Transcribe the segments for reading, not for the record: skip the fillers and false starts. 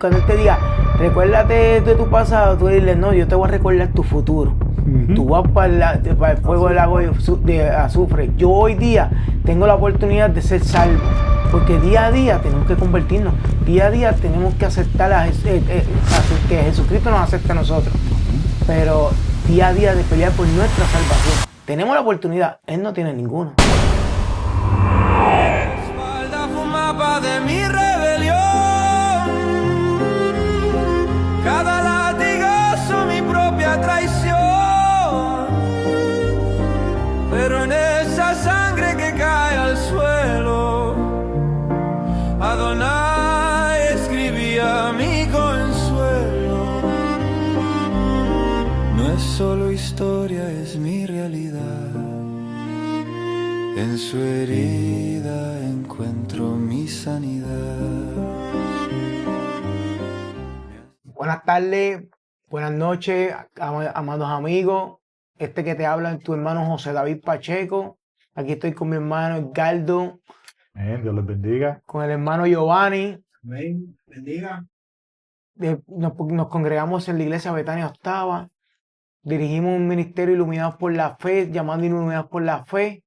Cuando él te diga, recuérdate de tu pasado, tú dile, no, yo te voy a recordar tu futuro. Tú vas para el fuego del lago de azufre. Yo hoy día tengo la oportunidad de ser salvo. Porque día a día tenemos que convertirnos. Día a día tenemos que aceptar que Jesucristo nos acepte a nosotros. Pero día a día de pelear por nuestra salvación. Tenemos la oportunidad, Él no tiene ninguna. Espalda fue un mapa de mi rebelión. Cada latigazo mi propia traición. Pero en esa sangre que cae al suelo, Adonai escribía mi consuelo. No es solo historia, es mi realidad. En su herida encuentro mi sanidad. Buenas tardes, buenas noches, amados amigos. Este que te habla es tu hermano José David Pacheco. Aquí estoy con mi hermano Edgardo. Dios les bendiga. Con el hermano Giovanni. Amén. Bendiga. Nos congregamos en la iglesia Betania Octava. Dirigimos un ministerio Iluminados por la Fe, llamado Iluminados por la Fe.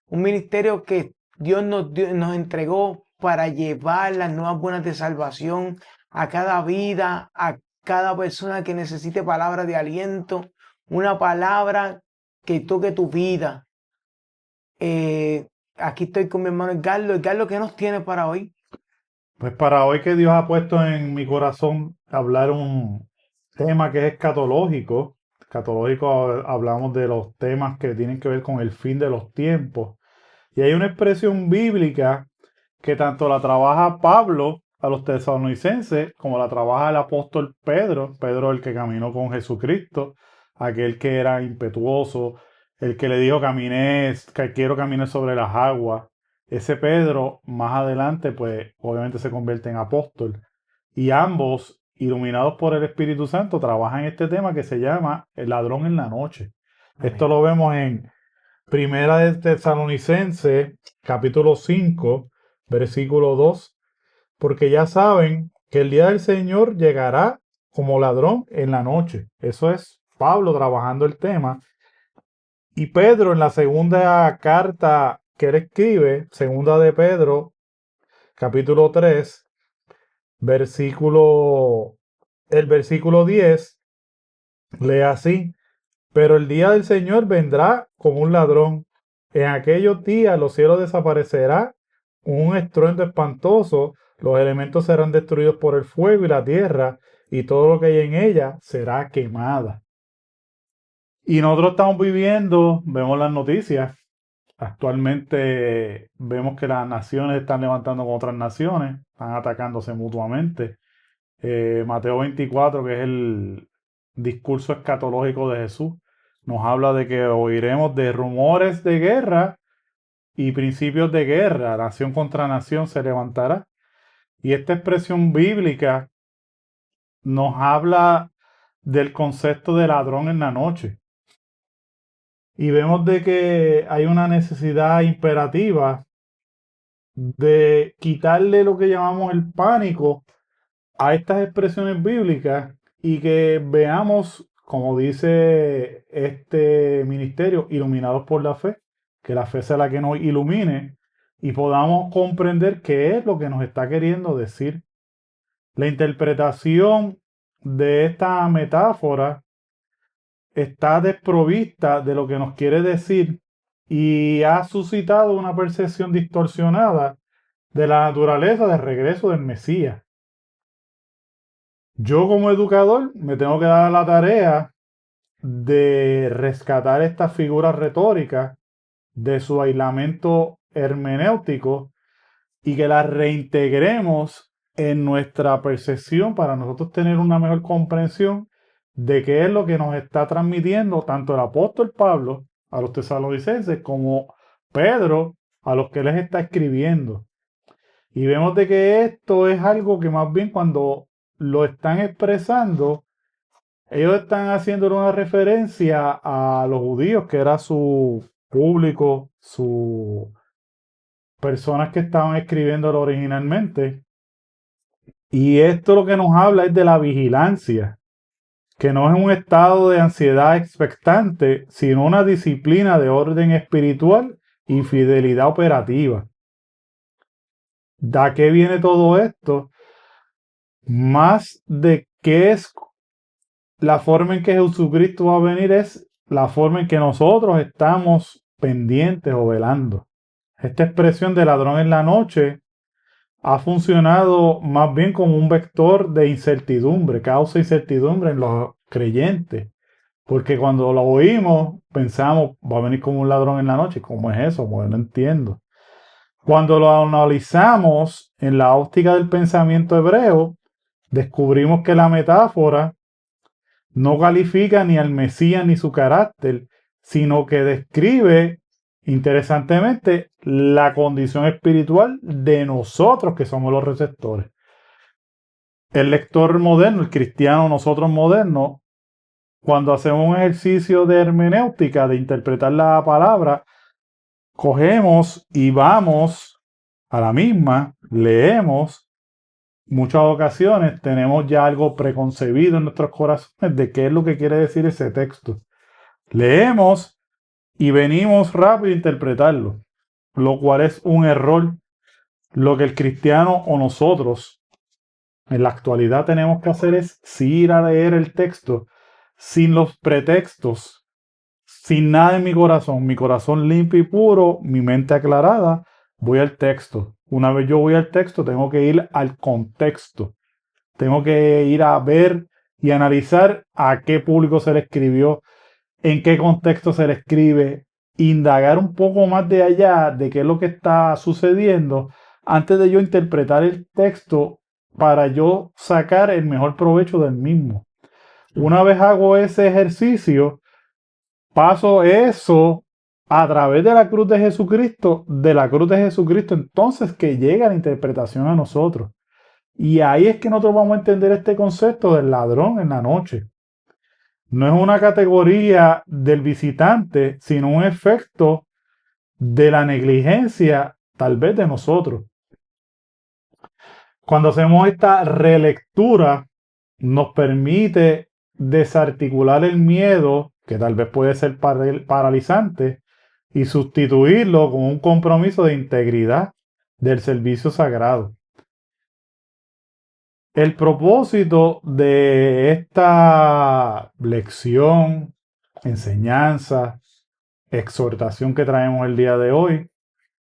Un ministerio que Dios nos entregó para llevar las nuevas buenas de salvación a cada vida, a cada persona que necesite palabra de aliento, una palabra que toque tu vida. Aquí estoy con mi hermano Edgardo. Edgardo, ¿qué nos tiene para hoy? Pues para hoy que Dios ha puesto en mi corazón hablar un tema que es escatológico. Escatológico, hablamos de los temas que tienen que ver con el fin de los tiempos. Y hay una expresión bíblica que tanto la trabaja Pablo a los tesalonicenses como la trabaja el apóstol Pedro. Pedro, el que caminó con Jesucristo, aquel que era impetuoso, el que le dijo que quiero caminar sobre las aguas. Ese Pedro, más adelante, pues obviamente se convierte en apóstol. Y ambos, iluminados por el Espíritu Santo, trabajan este tema que se llama el ladrón en la noche. Amén. Esto lo vemos en Primera de Tesalonicenses, capítulo 5, versículo 2. Porque ya saben que el día del Señor llegará como ladrón en la noche. Eso es Pablo trabajando el tema. Y Pedro, en la segunda carta que él escribe, segunda de Pedro, capítulo 3, el versículo 10, lee así: pero el día del Señor vendrá como un ladrón. En aquellos días los cielos desaparecerán, un estruendo espantoso, los elementos serán destruidos por el fuego y la tierra, y todo lo que hay en ella será quemada. Y nosotros estamos viviendo, vemos las noticias, actualmente vemos que las naciones están levantando con otras naciones, están atacándose mutuamente. Mateo 24, que es el discurso escatológico de Jesús, nos habla de que oiremos de rumores de guerra y principios de guerra, nación contra nación se levantará. Y esta expresión bíblica nos habla del concepto de ladrón en la noche. Y vemos de que hay una necesidad imperativa de quitarle lo que llamamos el pánico a estas expresiones bíblicas y que veamos, como dice este ministerio, iluminados por la fe, que la fe sea la que nos ilumine y podamos comprender qué es lo que nos está queriendo decir. La interpretación de esta metáfora está desprovista de lo que nos quiere decir y ha suscitado una percepción distorsionada de la naturaleza del regreso del Mesías. Yo como educador me tengo que dar la tarea de rescatar estas figuras retóricas de su aislamiento hermenéutico y que las reintegremos en nuestra percepción para nosotros tener una mejor comprensión de qué es lo que nos está transmitiendo tanto el apóstol Pablo a los tesalonicenses como Pedro a los que les está escribiendo. Y vemos de que esto es algo que más bien cuando lo están expresando, ellos están haciendo una referencia a los judíos, que era su público, sus personas que estaban escribiéndolo originalmente. Y esto lo que nos habla es de la vigilancia, que no es un estado de ansiedad expectante, sino una disciplina de orden espiritual y fidelidad operativa. ¿De qué viene todo esto? Más de qué es la forma en que Jesucristo va a venir, es la forma en que nosotros estamos pendientes o velando. Esta expresión de ladrón en la noche ha funcionado más bien como un vector de incertidumbre, causa incertidumbre en los creyentes. Porque cuando lo oímos, pensamos, va a venir como un ladrón en la noche. ¿Cómo es eso? Pues no entiendo. Cuando lo analizamos en la óptica del pensamiento hebreo, descubrimos que la metáfora no califica ni al Mesías ni su carácter, sino que describe, interesantemente, la condición espiritual de nosotros que somos los receptores. El lector moderno, el cristiano, nosotros modernos, cuando hacemos un ejercicio de hermenéutica, de interpretar la palabra, cogemos y vamos a la misma, leemos, muchas ocasiones tenemos ya algo preconcebido en nuestros corazones de qué es lo que quiere decir ese texto. Leemos y venimos rápido a interpretarlo, lo cual es un error. Lo que el cristiano o nosotros en la actualidad tenemos que hacer es sí ir a leer el texto sin los pretextos, sin nada en mi corazón limpio y puro, mi mente aclarada, voy al texto. Una vez yo voy al texto, tengo que ir al contexto. Tengo que ir a ver y analizar a qué público se le escribió, en qué contexto se le escribe, indagar un poco más de allá de qué es lo que está sucediendo antes de yo interpretar el texto para yo sacar el mejor provecho del mismo. Una vez hago ese ejercicio, paso eso a través de la cruz de Jesucristo, entonces que llega la interpretación a nosotros. Y ahí es que nosotros vamos a entender este concepto del ladrón en la noche. No es una categoría del visitante, sino un efecto de la negligencia, tal vez de nosotros. Cuando hacemos esta relectura, nos permite desarticular el miedo, que tal vez puede ser paralizante, y sustituirlo con un compromiso de integridad del servicio sagrado. El propósito de esta lección, enseñanza, exhortación que traemos el día de hoy,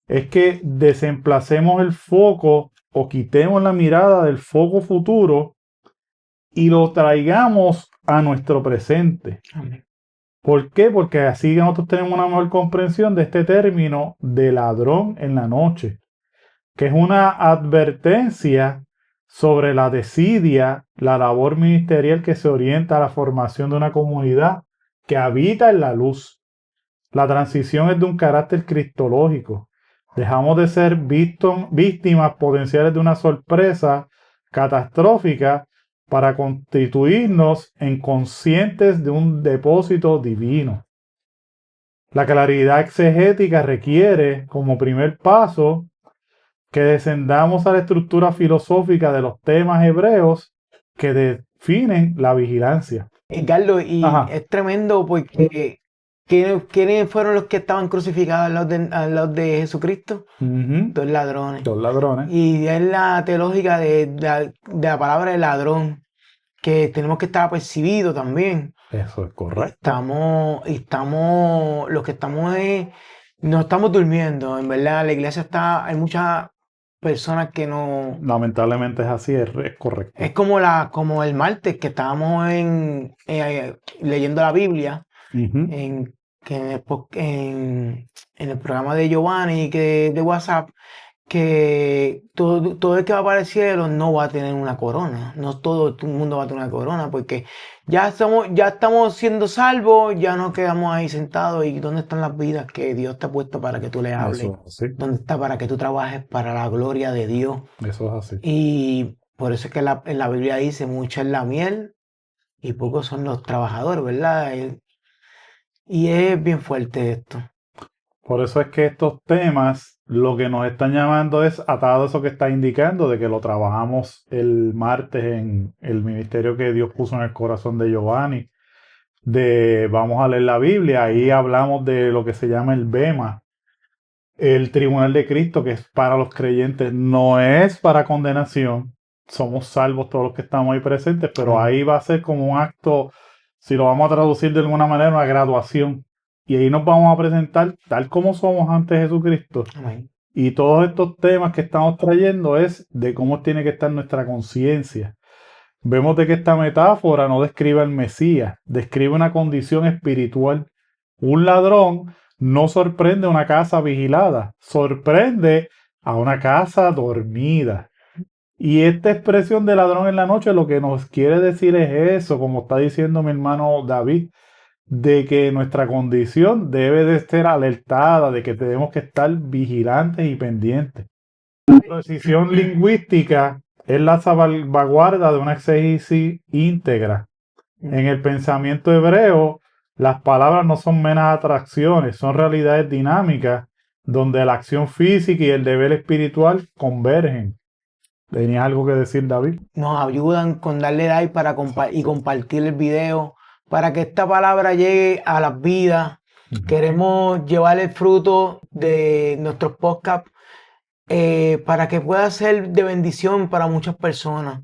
es que desemplacemos el foco o quitemos la mirada del foco futuro y lo traigamos a nuestro presente. Amén. ¿Por qué? Porque así nosotros tenemos una mejor comprensión de este término de ladrón en la noche, que es una advertencia sobre la desidia, la labor ministerial que se orienta a la formación de una comunidad que habita en la luz. La transición es de un carácter cristológico. Dejamos de ser víctimas potenciales de una sorpresa catastrófica para constituirnos en conscientes de un depósito divino. La claridad exegética requiere, como primer paso, que descendamos a la estructura filosófica de los temas hebreos que definen la vigilancia. Carlos, y Ajá. es tremendo porque ¿quiénes fueron los que estaban crucificados al lado de Jesucristo? Dos ladrones. Dos ladrones. Y es la teológica de la palabra de ladrón, que tenemos que estar apercibidos también. Eso es correcto. Los que estamos no estamos durmiendo, en verdad. La iglesia hay muchas personas que no. Lamentablemente es así, es correcto. Es como el martes que estábamos leyendo la Biblia, en el programa de Giovanni de WhatsApp, que todo el que va para el cielo no va a tener una corona. No todo el mundo va a tener una corona, porque ya estamos siendo salvos, ya nos quedamos ahí sentados. ¿Y dónde están las vidas que Dios te ha puesto para que tú le hables? Eso es así. ¿Dónde está para que tú trabajes para la gloria de Dios? Eso es así. Y por eso es que en la Biblia dice, mucha es la miel y pocos son los trabajadores, ¿verdad? Y es bien fuerte esto. Por eso es que estos temas lo que nos están llamando es atado a eso que está indicando, de que lo trabajamos el martes en el ministerio que Dios puso en el corazón de Giovanni, de vamos a leer la Biblia, ahí hablamos de lo que se llama el bema, el tribunal de Cristo, que es para los creyentes, no es para condenación, somos salvos todos los que estamos ahí presentes, pero ahí va a ser como un acto, si lo vamos a traducir de alguna manera, una graduación. Y ahí nos vamos a presentar tal como somos ante Jesucristo. Amén. Y todos estos temas que estamos trayendo es de cómo tiene que estar nuestra conciencia. Vemos de que esta metáfora no describe al Mesías, describe una condición espiritual. Un ladrón no sorprende una casa vigilada, sorprende a una casa dormida. Y esta expresión de ladrón en la noche lo que nos quiere decir es eso, como está diciendo mi hermano David, de que nuestra condición debe de ser alertada, de que tenemos que estar vigilantes y pendientes. La precisión lingüística es la salvaguarda de una exégesis íntegra. En el pensamiento hebreo, las palabras no son meras atracciones, son realidades dinámicas donde la acción física y el deber espiritual convergen. ¿Tenías algo que decir, David? Nos ayudan con darle like para y compartir el video, para que esta palabra llegue a las vidas. Queremos llevar el fruto de nuestros podcasts para que pueda ser de bendición para muchas personas.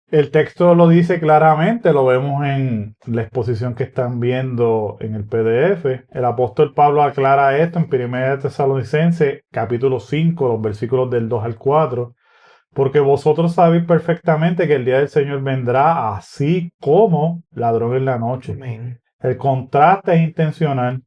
El texto lo dice claramente, lo vemos en la exposición que están viendo en el PDF. El apóstol Pablo aclara esto en 1 Tesalonicenses capítulo 5, los versículos del 2 al 4. Porque vosotros sabéis perfectamente que el día del Señor vendrá así como ladrón en la noche. Amén. El contraste es intencional,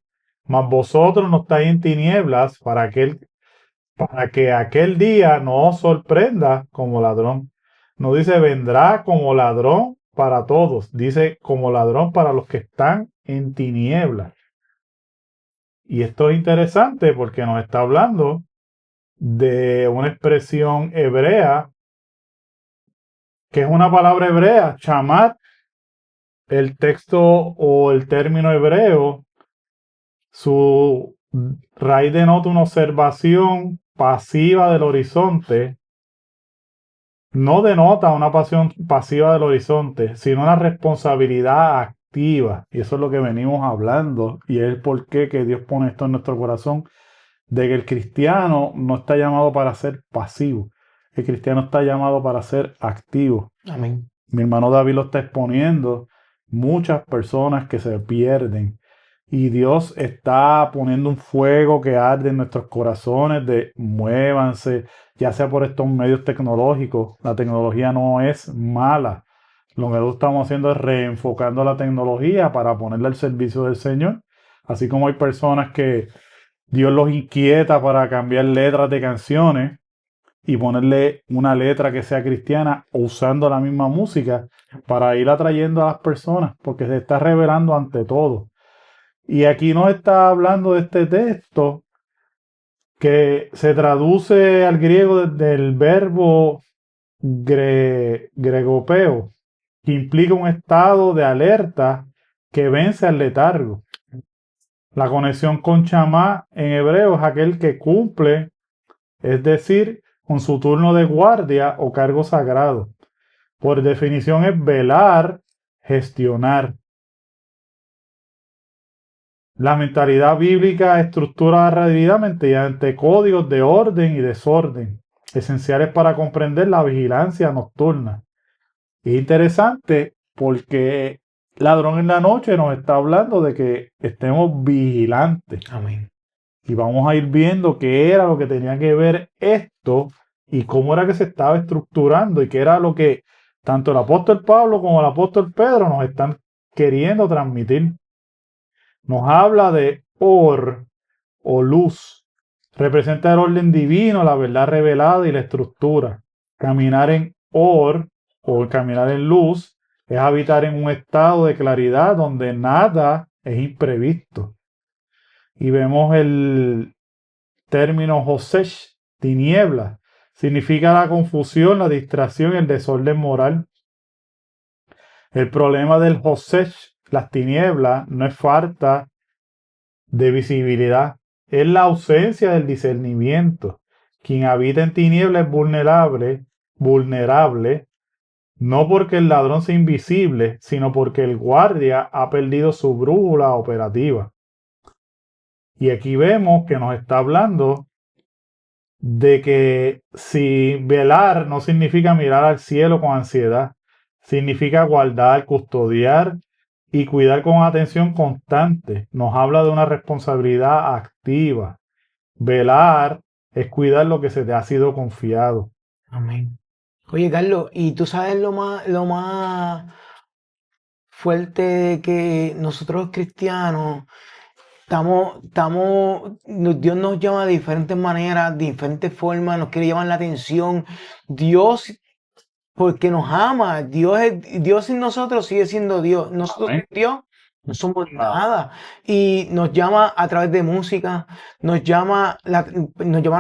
mas vosotros no estáis en tinieblas para que aquel día no os sorprenda como ladrón. No dice vendrá como ladrón para todos, dice como ladrón para los que están en tinieblas. Y esto es interesante porque nos está hablando de una expresión hebrea, que es una palabra hebrea, chamat. El texto o el término hebreo, su raíz denota una observación pasiva del horizonte. No denota una pasión pasiva del horizonte, sino una responsabilidad activa. Y eso es lo que venimos hablando. Y es el porqué que Dios pone esto en nuestro corazón, de que el cristiano no está llamado para ser pasivo. El cristiano está llamado para ser activo. Amén. Mi hermano David lo está exponiendo. Muchas personas que se pierden. Y Dios está poniendo un fuego que arde en nuestros corazones de muévanse, ya sea por estos medios tecnológicos. La tecnología no es mala. Lo que nosotros estamos haciendo es reenfocando la tecnología para ponerla al servicio del Señor. Así como hay personas que Dios los inquieta para cambiar letras de canciones y ponerle una letra que sea cristiana usando la misma música para ir atrayendo a las personas, porque se está revelando ante todo. Y aquí nos está hablando de este texto que se traduce al griego del verbo gregopeo, que implica un estado de alerta que vence al letargo. La conexión con chamá en hebreo es aquel que cumple, es decir, con su turno de guardia o cargo sagrado. Por definición es velar, gestionar. La mentalidad bíblica estructura la realidad mediante códigos de orden y desorden, esenciales para comprender la vigilancia nocturna. Es interesante porque ladrón en la noche nos está hablando de que estemos vigilantes. Amén. Y vamos a ir viendo qué era lo que tenía que ver esto y cómo era que se estaba estructurando y qué era lo que tanto el apóstol Pablo como el apóstol Pedro nos están queriendo transmitir. Nos habla de or o luz. Representa el orden divino, la verdad revelada y la estructura. Caminar en or o caminar en luz es habitar en un estado de claridad donde nada es imprevisto. Y vemos el término Hosesh, tiniebla. Significa la confusión, la distracción y el desorden moral. El problema del Hosesh, las tinieblas, no es falta de visibilidad, es la ausencia del discernimiento. Quien habita en tinieblas es vulnerable, no porque el ladrón sea invisible, sino porque el guardia ha perdido su brújula operativa. Y aquí vemos que nos está hablando de que si velar no significa mirar al cielo con ansiedad, significa guardar, custodiar y cuidar con atención constante. Nos habla de una responsabilidad activa. Velar es cuidar lo que se te ha sido confiado. Amén. Oye, Carlos, ¿y tú sabes lo más fuerte que nosotros los cristianos Dios nos llama de diferentes maneras, de diferentes formas, nos quiere llamar la atención. Dios, porque nos ama, Dios sin nosotros sigue siendo Dios. Nosotros sin Dios no somos nada. Y nos llama a través de música, nos llama la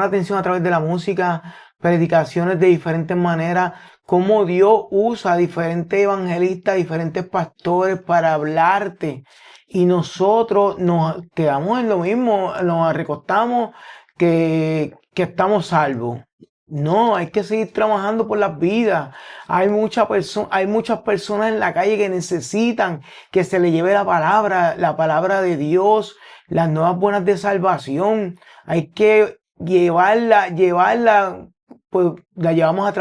atención a través de la música, predicaciones de diferentes maneras, cómo Dios usa a diferentes evangelistas, diferentes pastores para hablarte. Y nosotros nos quedamos en lo mismo, nos recostamos que estamos salvos. No, hay que seguir trabajando por las vidas. Hay muchas personas en la calle que necesitan que se les lleve la palabra de Dios, las nuevas buenas de salvación. Hay que llevarla, pues la llevamos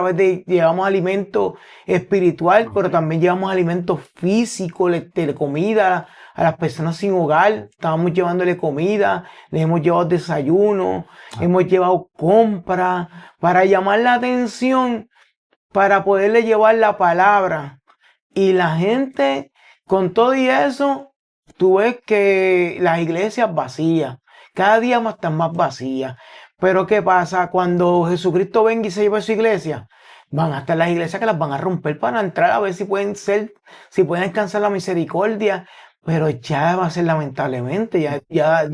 llevamos alimento espiritual, pero también llevamos alimento físico, de comida a las personas sin hogar. Estábamos llevándole comida, les hemos llevado desayuno, hemos llevado compras para llamar la atención, para poderle llevar la palabra. Y la gente, con todo y eso, tú ves que las iglesias vacías, cada día están más vacías. Pero ¿qué pasa? Cuando Jesucristo venga y se lleva a su iglesia, van a estar las iglesias que las van a romper para entrar a ver si pueden alcanzar la misericordia. Pero ya va a ser lamentablemente, ya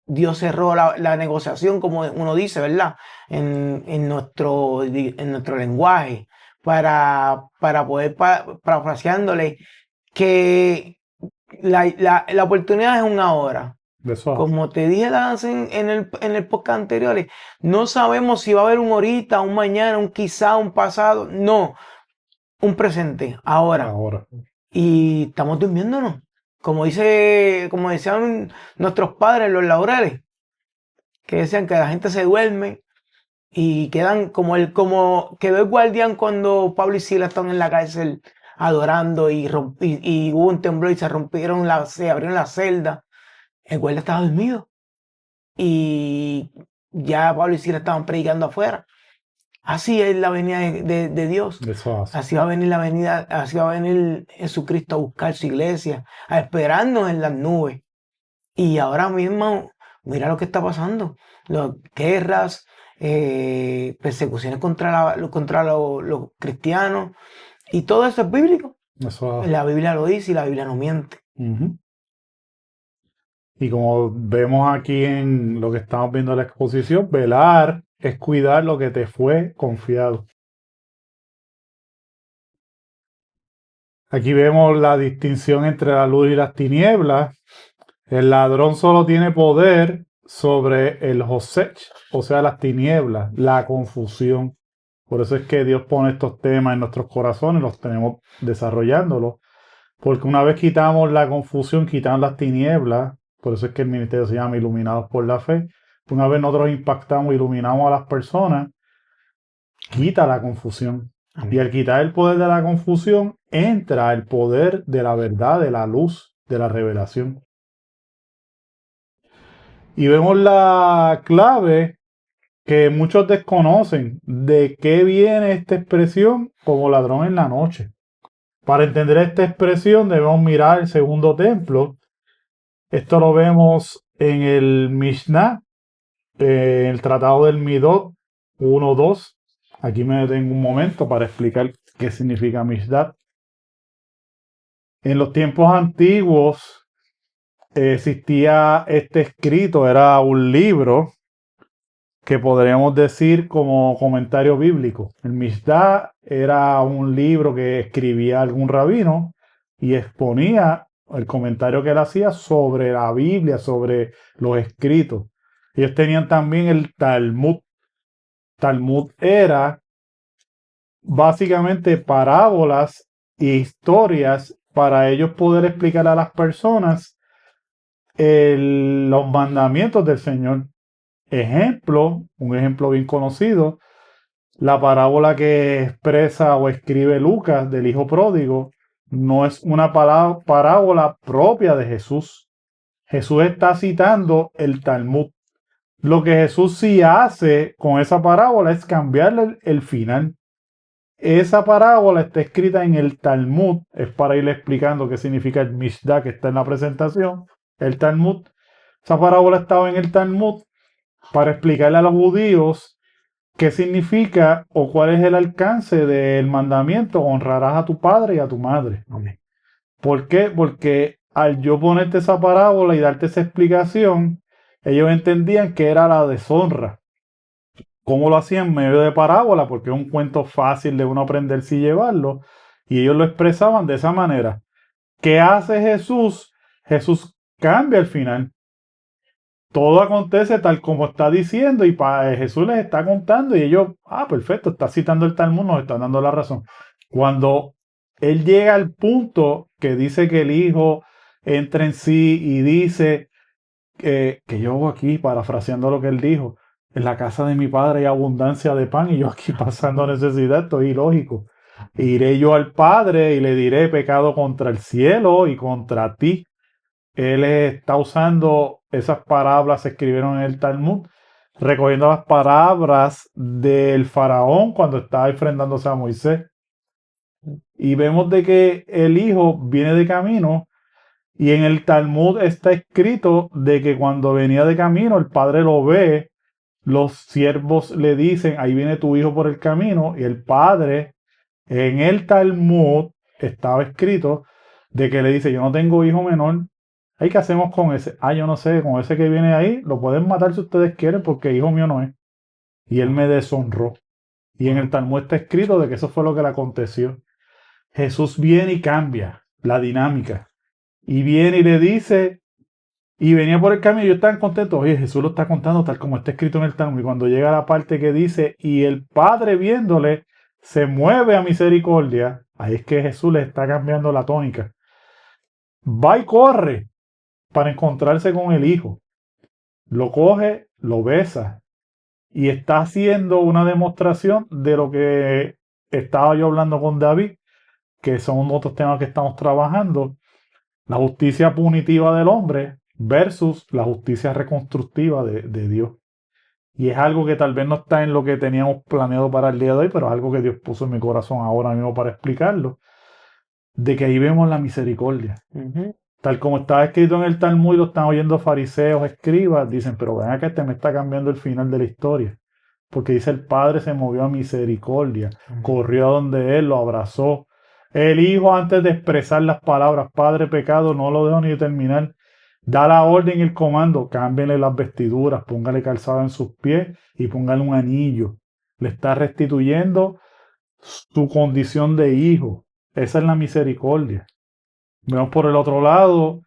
Dios cerró la negociación, como uno dice, ¿verdad? En nuestro lenguaje, para poder, parafraseándole, que la oportunidad es una hora. Como te dije en el podcast anterior, no sabemos si va a haber un ahorita, un mañana, un quizá, un pasado. No, un presente, ahora. Y estamos durmiéndonos. Como decían nuestros padres, los laureles, que decían que la gente se duerme y quedan como quedó el guardián cuando Pablo y Silas estaban en la cárcel adorando y hubo un temblor y se abrieron las celdas. El guardia estaba dormido y ya Pablo y Silas estaban predicando afuera. Así es la venida de Dios. Así va a venir Jesucristo a buscar su iglesia, a esperarnos en las nubes. Y ahora mismo, mira lo que está pasando. Las guerras, persecuciones contra los cristianos. Y todo eso es bíblico. La Biblia lo dice y la Biblia no miente. Y como vemos aquí en lo que estamos viendo en la exposición, velar es cuidar lo que te fue confiado. Aquí vemos la distinción entre la luz y las tinieblas. El ladrón solo tiene poder sobre el Hosech, o sea, las tinieblas, la confusión. Por eso es que Dios pone estos temas en nuestros corazones, los tenemos desarrollándolos. Porque una vez quitamos la confusión, quitamos las tinieblas, por eso es que el ministerio se llama Iluminados por la Fe. Una vez nosotros impactamos, iluminamos a las personas, quita la confusión. Y al quitar el poder de la confusión, entra el poder de la verdad, de la luz, de la revelación. Y vemos la clave que muchos desconocen de qué viene esta expresión como ladrón en la noche. Para entender esta expresión debemos mirar el segundo templo. Esto lo vemos en el Mishnah, en el Tratado del Midot 1.2. Aquí me detengo un momento para explicar qué significa Mishnah. En los tiempos antiguos existía este escrito, era un libro que podríamos decir como comentario bíblico. El Mishnah era un libro que escribía algún rabino y exponía el comentario que él hacía sobre la Biblia, sobre los escritos. Ellos tenían también el Talmud. Talmud era básicamente parábolas e historias para ellos poder explicar a las personas los mandamientos del Señor. Un ejemplo bien conocido, la parábola que expresa o escribe Lucas del hijo pródigo no es una parábola propia de Jesús. Jesús está citando el Talmud. Lo que Jesús sí hace con esa parábola es cambiarle el final. Esa parábola está escrita en el Talmud, es para ir explicando qué significa el Mishnah que está en la presentación, el Talmud. Esa parábola estaba en el Talmud para explicarle a los judíos qué significa o cuál es el alcance del mandamiento: honrarás a tu padre y a tu madre. Amén. ¿Por qué? Porque al yo ponerte esa parábola y darte esa explicación, ellos entendían que era la deshonra. ¿Cómo lo hacían? En medio de parábola, porque es un cuento fácil de uno aprenderse y llevarlo. Y ellos lo expresaban de esa manera. ¿Qué hace Jesús? Jesús cambia el final. Todo acontece tal como está diciendo y Jesús les está contando y ellos, perfecto, está citando el Talmud, nos está dando la razón. Cuando él llega al punto que dice que el hijo entra en sí y dice que yo hago aquí, parafraseando lo que él dijo, en la casa de mi padre hay abundancia de pan y yo aquí pasando necesidad, esto es ilógico. Iré yo al Padre y le diré: pecado contra el cielo y contra ti. Él está usando esas palabras, se escribieron en el Talmud, recogiendo las palabras del faraón cuando estaba enfrentándose a Moisés. Y vemos de que el hijo viene de camino, y en el Talmud está escrito de que cuando venía de camino el padre lo ve, los siervos le dicen: ahí viene tu hijo por el camino, y el padre, en el Talmud estaba escrito de que le dice: yo no tengo hijo menor. ¿Qué hacemos con ese? Yo no sé, con ese que viene ahí, lo pueden matar si ustedes quieren porque hijo mío no es. Y él me deshonró. Y en el Talmud está escrito de que eso fue lo que le aconteció. Jesús viene y cambia la dinámica. Y viene y le dice, y venía por el camino y ellos estaban contentos. Oye, Jesús lo está contando tal como está escrito en el Talmud. Y cuando llega la parte que dice: y el Padre viéndole se mueve a misericordia, ahí es que Jesús le está cambiando la tónica. Va y corre para encontrarse con el hijo. Lo coge, lo besa y está haciendo una demostración de lo que estaba yo hablando con David, que son otros temas que estamos trabajando: la justicia punitiva del hombre versus la justicia reconstructiva de Dios. Y es algo que tal vez no está en lo que teníamos planeado para el día de hoy, pero es algo que Dios puso en mi corazón ahora mismo para explicarlo, de que ahí vemos la misericordia. Tal como estaba escrito en el Talmud y lo están oyendo fariseos, escribas, dicen: pero ven acá, me está cambiando el final de la historia. Porque dice: el Padre se movió a misericordia, corrió a donde él, lo abrazó. El hijo, antes de expresar las palabras Padre, pecado, no lo dejo ni terminar, da la orden y el comando: cámbienle las vestiduras, póngale calzado en sus pies y póngale un anillo. Le está restituyendo su condición de hijo. Esa es la misericordia. Vemos por el otro lado,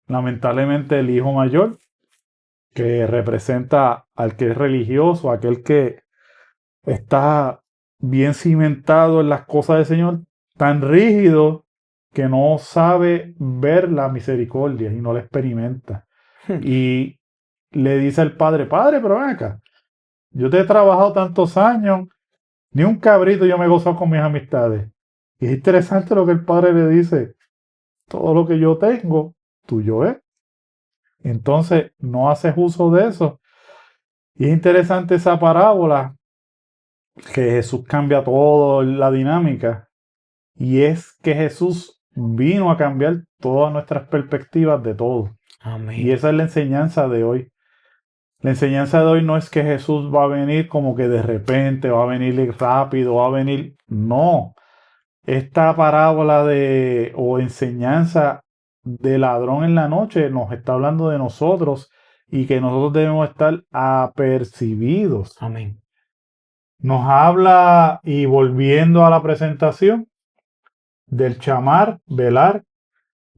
lamentablemente, el hijo mayor, que representa al que es religioso, aquel que está bien cimentado en las cosas del Señor, tan rígido que no sabe ver la misericordia y no la experimenta. Y le dice al padre: Padre, pero ven acá, yo te he trabajado tantos años, ni un cabrito yo me he gozado con mis amistades. Y es interesante lo que el padre le dice: todo lo que yo tengo, tuyo es. Entonces no haces uso de eso. Y es interesante esa parábola, que Jesús cambia toda la dinámica. Y es que Jesús vino a cambiar todas nuestras perspectivas de todo. Amén. Y esa es la enseñanza de hoy. La enseñanza de hoy no es que Jesús va a venir como que de repente, va a venir rápido, va a venir. No. Esta parábola o enseñanza de ladrón en la noche nos está hablando de nosotros y que nosotros debemos estar apercibidos. Amén. Nos habla, y volviendo a la presentación, del chamar, velar,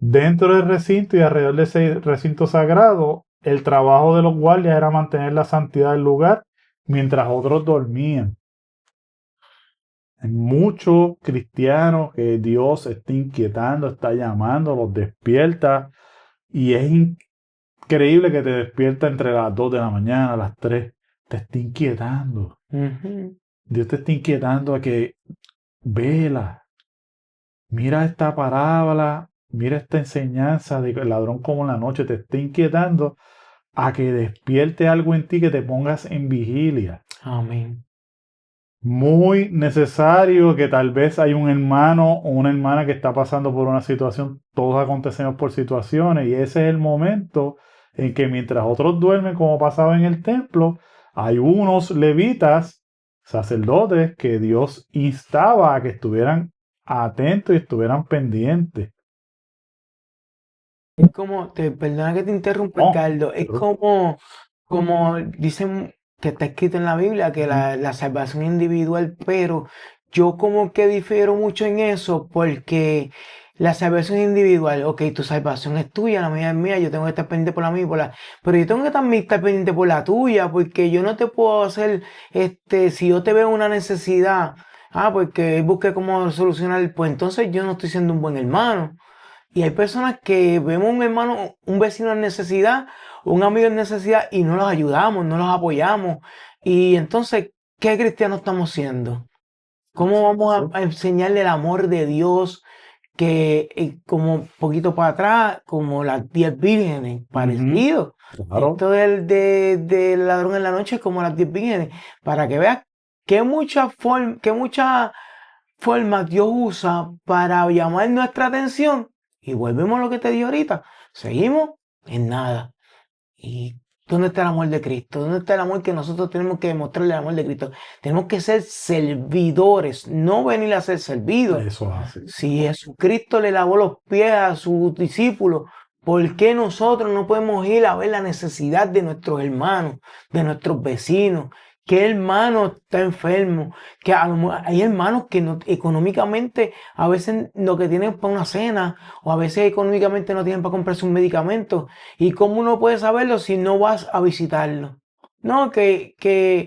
Dentro del recinto y alrededor de ese recinto sagrado, el trabajo de los guardias era mantener la santidad del lugar mientras otros dormían. Hay muchos cristianos que Dios está inquietando, está llamando, los despierta, y es increíble que te despierta entre las 2 de la mañana, las 3. Te está inquietando. Dios te está inquietando a que vela. Mira esta parábola, mira esta enseñanza de que el ladrón como en la noche te está inquietando a que despierte algo en ti, que te pongas en vigilia. Amén. Muy necesario, que tal vez hay un hermano o una hermana que está pasando por una situación. Todos acontecemos por situaciones, y ese es el momento en que mientras otros duermen, como pasaba en el templo, hay unos levitas, sacerdotes, que Dios instaba a que estuvieran atentos y estuvieran pendientes. Es como, perdona que te interrumpa, No, Carlos, es como dicen que está escrito en la Biblia, que la salvación individual, pero yo como que difiero mucho en eso, porque la salvación individual, ok, tu salvación es tuya, la mía es mía, yo tengo que estar pendiente por la mía, pero yo tengo que también estar pendiente por la tuya, porque yo no te puedo hacer, si yo te veo una necesidad, porque busque cómo solucionar, pues entonces yo no estoy siendo un buen hermano. Y hay personas que vemos un hermano, un vecino en necesidad, un amigo en necesidad, y no los ayudamos, no los apoyamos. Y entonces, ¿qué cristianos estamos siendo? ¿Cómo vamos a enseñarle el amor de Dios? Que como poquito para atrás, como las 10 vírgenes, parecido. Claro. Esto del ladrón en la noche es como las 10 vírgenes, para que veas que muchas formas Dios usa para llamar nuestra atención. Y volvemos a lo que te dije ahorita. Seguimos en nada. ¿Y dónde está el amor de Cristo? ¿Dónde está el amor que nosotros tenemos que demostrarle el amor de Cristo? Tenemos que ser servidores, no venir a ser servidos. Eso es así. Si Jesucristo le lavó los pies a sus discípulos, ¿por qué nosotros no podemos ir a ver la necesidad de nuestros hermanos, de nuestros vecinos? ¿Qué hermano está enfermo? Que hay hermanos que no, económicamente a veces lo que tienen para una cena, o a veces económicamente no tienen para comprarse un medicamento. ¿Y cómo uno puede saberlo si no vas a visitarlo? No, que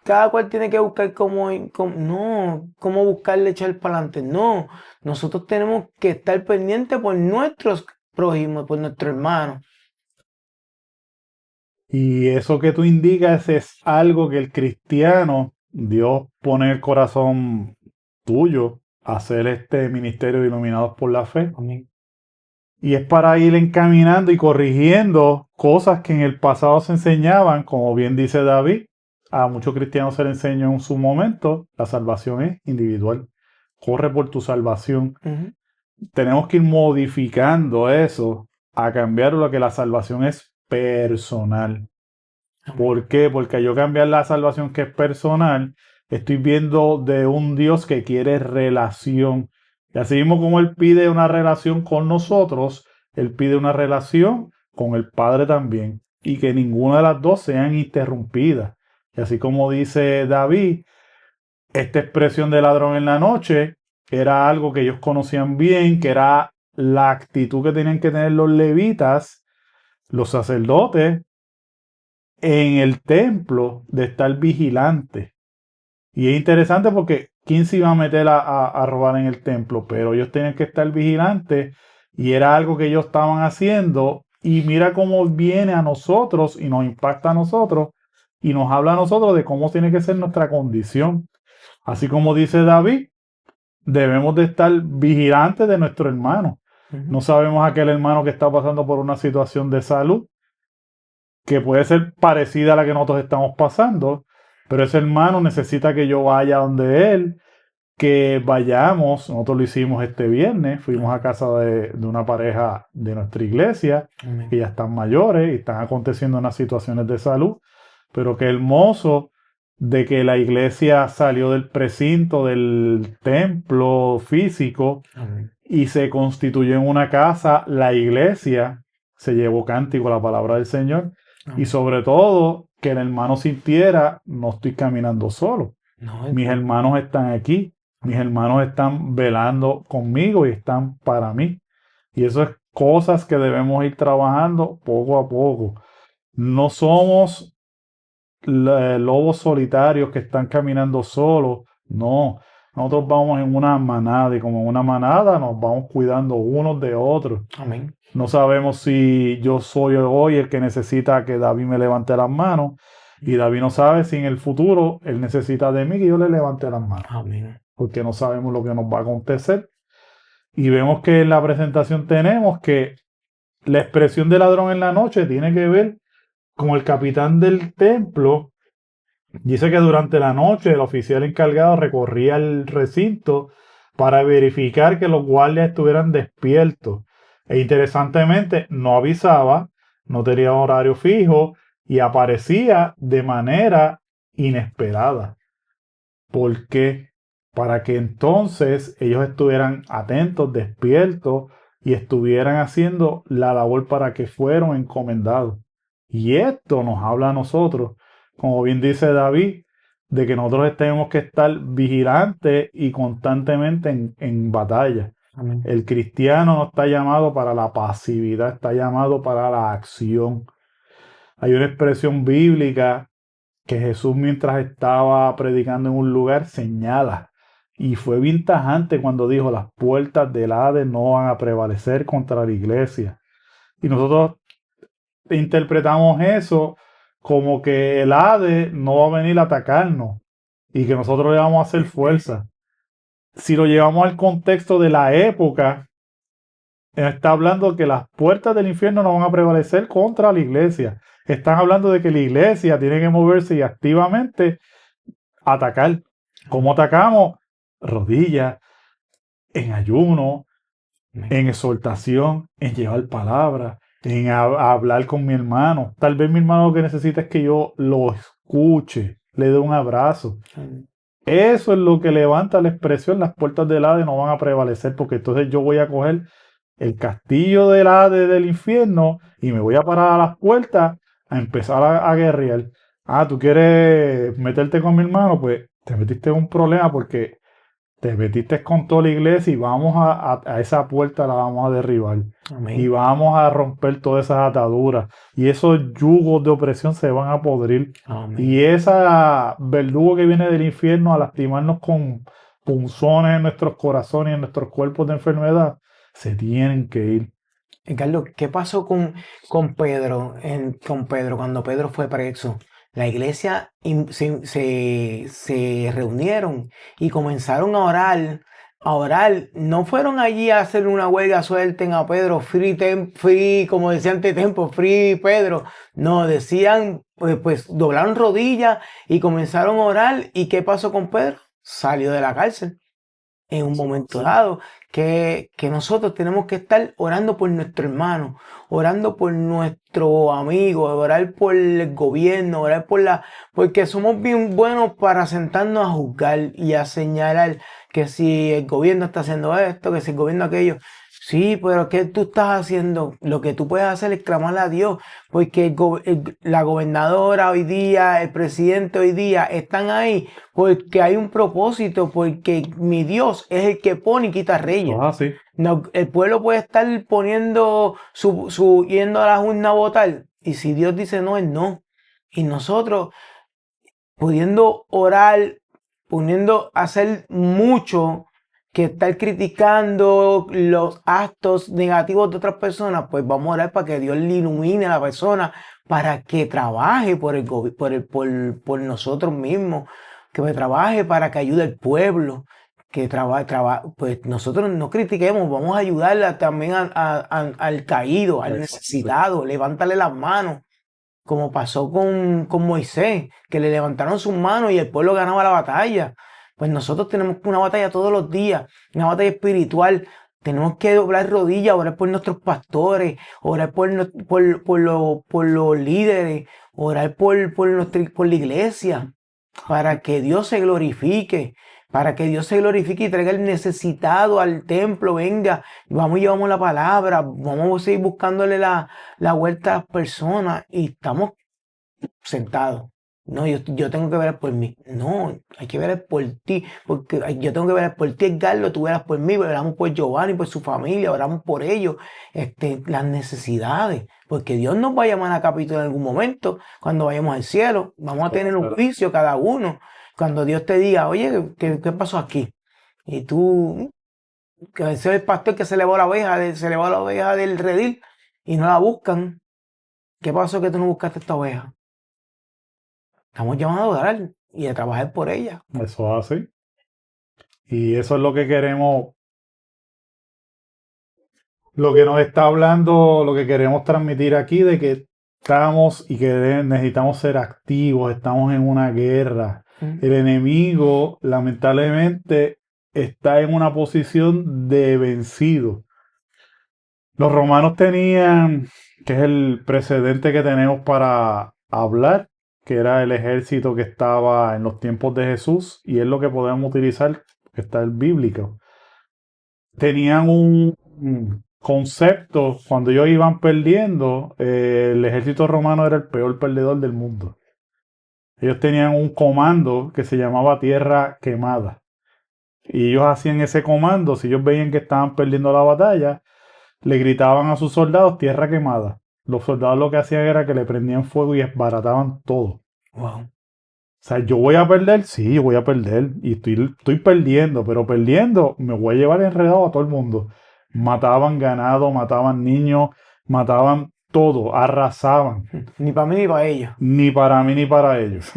cada cual tiene que buscar cómo buscarle echar para adelante. No, nosotros tenemos que estar pendientes por nuestros prójimos, por nuestros hermanos. Y eso que tú indicas es algo que el cristiano, Dios pone en el corazón tuyo, hacer este ministerio de Iluminados por la Fe. Amén. Y es para ir encaminando y corrigiendo cosas que en el pasado se enseñaban, como bien dice David. A muchos cristianos se les enseñó en su momento, la salvación es individual. Corre por tu salvación. Tenemos que ir modificando eso a cambiar lo que la salvación es personal. ¿Por qué? Porque yo cambiar la salvación que es personal, estoy viendo de un Dios que quiere relación. Y así mismo como Él pide una relación con nosotros, Él pide una relación con el Padre también. Y que ninguna de las dos sean interrumpidas. Y así como dice David, esta expresión de ladrón en la noche era algo que ellos conocían bien, que era la actitud que tenían que tener los levitas, los sacerdotes, en el templo, de estar vigilantes. Y es interesante porque ¿quién se iba a meter a robar en el templo? Pero ellos tenían que estar vigilantes, y era algo que ellos estaban haciendo. Y mira cómo viene a nosotros y nos impacta a nosotros y nos habla a nosotros de cómo tiene que ser nuestra condición. Así como dice David, debemos de estar vigilantes de nuestro hermano. No sabemos aquel hermano que está pasando por una situación de salud que puede ser parecida a la que nosotros estamos pasando, pero ese hermano necesita que yo vaya donde él, que vayamos. Nosotros lo hicimos este viernes, fuimos a casa de una pareja de nuestra iglesia, que ya están mayores y están aconteciendo unas situaciones de salud, pero qué hermoso de que la iglesia salió del precinto del templo físico. Amén. Y se constituyó en una casa. La iglesia se llevó cántico a la palabra del Señor. Amén. Y sobre todo, que el hermano sintiera, no estoy caminando solo. No, Mis hermanos están aquí. Mis hermanos están velando conmigo y están para mí. Y eso es cosas que debemos ir trabajando poco a poco. No somos lobos solitarios que están caminando solos. No, nosotros vamos en una manada y como en una manada nos vamos cuidando unos de otros. Amén. No sabemos si yo soy hoy el que necesita que David me levante las manos y David no sabe si en el futuro él necesita de mí que yo le levante las manos, Amén. porque no sabemos lo que nos va a acontecer. Y vemos que en la presentación tenemos que la expresión de ladrón en la noche tiene que ver con el capitán del templo. Dice que durante la noche el oficial encargado recorría el recinto para verificar que los guardias estuvieran despiertos. E interesantemente no avisaba, no tenía horario fijo y aparecía de manera inesperada. ¿Por qué? Para que entonces ellos estuvieran atentos, despiertos y estuvieran haciendo la labor para que fueron encomendados. Y esto nos habla a nosotros, como bien dice David, de que nosotros tenemos que estar vigilantes y constantemente en batalla. Amén. El cristiano no está llamado para la pasividad, está llamado para la acción. Hay una expresión bíblica que Jesús, mientras estaba predicando en un lugar, señala. Y fue bien tajante cuando dijo: las puertas del Hades no van a prevalecer contra la iglesia. Y nosotros interpretamos eso como que el Hades no va a venir a atacarnos y que nosotros le vamos a hacer fuerza. Si lo llevamos al contexto de la época, está hablando que las puertas del infierno no van a prevalecer contra la iglesia. Están hablando de que la iglesia tiene que moverse y activamente atacar. ¿Cómo atacamos? Rodillas, en ayuno, en exhortación, en llevar palabra, en hablar con mi hermano. Tal vez mi hermano lo que necesita es que yo lo escuche, le dé un abrazo. Eso es lo que levanta la expresión: las puertas del Hades no van a prevalecer, porque entonces yo voy a coger el castillo del Hades del infierno y me voy a parar a las puertas a empezar a guerrear. Ah, ¿tú quieres meterte con mi hermano? Pues te metiste en un problema, porque te metiste con toda la iglesia y vamos a esa puerta la vamos a derribar. Amén. Y vamos a romper todas esas ataduras. Y esos yugos de opresión se van a podrir. Amén. Y esa verdugo que viene del infierno a lastimarnos con punzones en nuestros corazones y en nuestros cuerpos de enfermedad, se tienen que ir. Carlos, ¿qué pasó con Pedro, con Pedro cuando Pedro fue preso? La iglesia se reunieron y comenzaron a orar. No fueron allí a hacer una huelga: suelten a Pedro, free, como decían de tiempo, free Pedro. No, decían, pues doblaron rodillas y comenzaron a orar. ¿Y qué pasó con Pedro? Salió de la cárcel en un momento dado. Que nosotros tenemos que estar orando por nuestro hermano, orando por nuestro amigo, orar por el gobierno, orar porque somos bien buenos para sentarnos a juzgar y a señalar que si el gobierno está haciendo esto, que si el gobierno aquello. Sí, pero ¿qué tú estás haciendo? Lo que tú puedes hacer es clamarle a Dios, porque la gobernadora hoy día, el presidente hoy día están ahí porque hay un propósito, porque mi Dios es el que pone y quita reyes. Sí. No, el pueblo puede estar poniendo yendo a la urna a votar, y si Dios dice no, es no. Y nosotros pudiendo orar, pudiendo hacer mucho, que estar criticando los actos negativos de otras personas, pues vamos a orar para que Dios le ilumine a la persona para que trabaje por nosotros mismos, que trabaje para que ayude al pueblo, que pues nosotros no critiquemos, vamos a ayudarle también al caído, al necesitado, levántale las manos, como pasó con Moisés, que le levantaron sus manos y el pueblo ganaba la batalla. Pues nosotros tenemos una batalla todos los días, una batalla espiritual. Tenemos que doblar rodillas, orar por nuestros pastores, orar por los líderes, orar por la iglesia, para que Dios se glorifique, y traiga el necesitado al templo. Venga, vamos y llevamos la palabra, vamos a seguir buscándole la vuelta a las personas, y estamos sentados. No, yo tengo que velar por mí. No, hay que velar por ti, porque yo tengo que velar por ti, Edgardo, tú velas por mí, velamos por Giovanni, por su familia, oramos por ellos, las necesidades, porque Dios nos va a llamar a capítulo en algún momento, cuando vayamos al cielo, vamos a tener un juicio cada uno, cuando Dios te diga, oye, ¿qué pasó aquí? Y tú, que ese es el pastor que se llevó la oveja, se llevó la oveja del redil y no la buscan. ¿Qué pasó que tú no buscaste esta oveja? Estamos llamados a orar y a trabajar por ella. Eso es así. Y eso es lo que queremos, lo que nos está hablando, lo que queremos transmitir aquí, de que estamos y que necesitamos ser activos, estamos en una guerra. El enemigo, lamentablemente, está en una posición de vencido. Los romanos tenían, que es el precedente que tenemos para hablar, que era el ejército que estaba en los tiempos de Jesús, y es lo que podemos utilizar, que está el bíblico. Tenían un concepto, cuando ellos iban perdiendo, el ejército romano era el peor perdedor del mundo. Ellos tenían un comando que se llamaba tierra quemada. Y ellos hacían ese comando, si ellos veían que estaban perdiendo la batalla, le gritaban a sus soldados tierra quemada. Los soldados lo que hacían era que le prendían fuego y desbarataban todo. Wow. O sea, yo voy a perder, sí, yo voy a perder. Y estoy perdiendo, pero perdiendo me voy a llevar enredado a todo el mundo. Mataban ganado, mataban niños, mataban todo, arrasaban. Ni para mí ni para ellos. Ni para mí ni para ellos.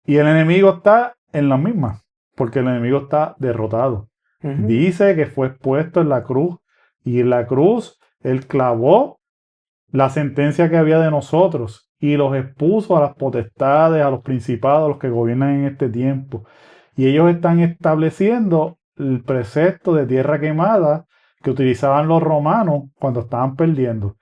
Y el enemigo está en la misma, porque el enemigo está derrotado. Dice que fue expuesto en la cruz, y en la cruz él clavó la sentencia que había de nosotros y los expuso a las potestades, a los principados, a los que gobiernan en este tiempo. Y ellos están estableciendo el precepto de tierra quemada que utilizaban los romanos cuando estaban perdiendo.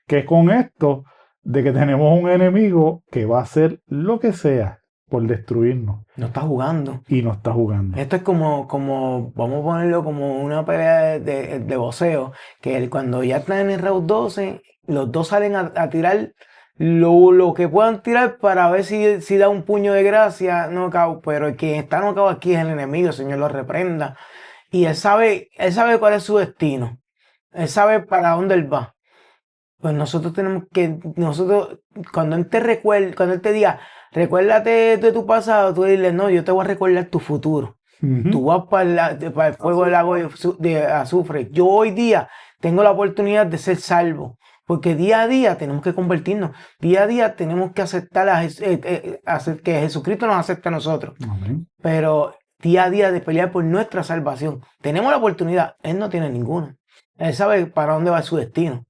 Que con esto de que tenemos un enemigo que va a hacer lo que sea por destruirnos. No está jugando. Y no está jugando. Esto es como vamos a ponerlo como una pelea de boxeo, que cuando ya están en el round 12, los dos salen a tirar lo que puedan tirar para ver si da un puño de gracia, knockout, pero el que está knockout aquí es el enemigo, el Señor lo reprenda. Y él sabe cuál es su destino. Él sabe para dónde él va. Pues nosotros tenemos que, cuando él te recuerde, cuando él te diga, recuérdate de tu pasado, tú dile, no, yo te voy a recordar tu futuro. Tú vas para el fuego del lago de azufre. Yo hoy día tengo la oportunidad de ser salvo. Porque día a día tenemos que convertirnos. Día a día tenemos que aceptar que Jesucristo nos acepte a nosotros. Amén. Pero día a día de pelear por nuestra salvación. Tenemos la oportunidad. Él no tiene ninguna. Él sabe para dónde va su destino.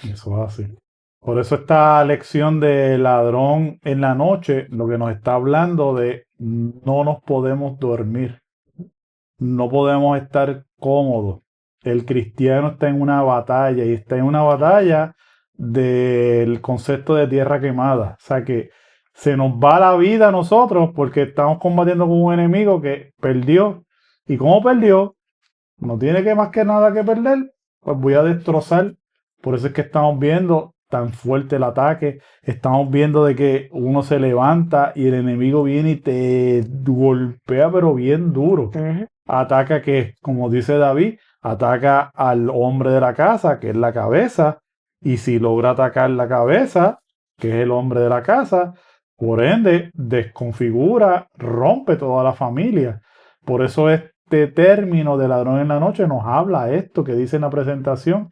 Eso es así. Por eso esta lección de ladrón en la noche, lo que nos está hablando de no nos podemos dormir. No podemos estar cómodos. El cristiano está en una batalla y está en una batalla del concepto de tierra quemada. O sea que se nos va la vida a nosotros porque estamos combatiendo con un enemigo que perdió. ¿Y cómo perdió? No tiene que más que nada que perder. Pues voy a destrozar. Por eso es que estamos viendo tan fuerte el ataque. Estamos viendo de que uno se levanta y el enemigo viene y te golpea pero bien duro. Ataca que, como dice David, ataca al hombre de la casa, que es la cabeza, y si logra atacar la cabeza, que es el hombre de la casa, por ende, desconfigura, rompe toda la familia. Por eso este término de ladrón en la noche nos habla esto que dice en la presentación,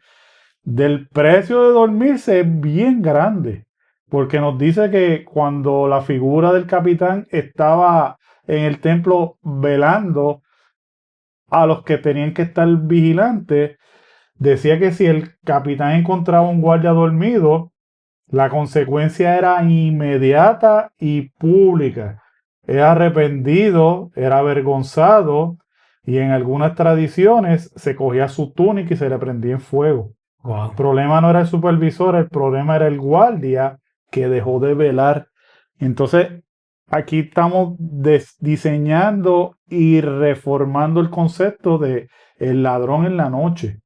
del precio de dormirse es bien grande, porque nos dice que cuando la figura del capitán estaba en el templo velando a los que tenían que estar vigilantes, decía que si el capitán encontraba un guardia dormido, la consecuencia era inmediata y pública. Era arrepentido, era avergonzado, y en algunas tradiciones se cogía su túnica y se le prendía en fuego. Wow. El problema no era el supervisor, el problema era el guardia que dejó de velar. Entonces, aquí estamos diseñando y reformando el concepto de el ladrón en la noche.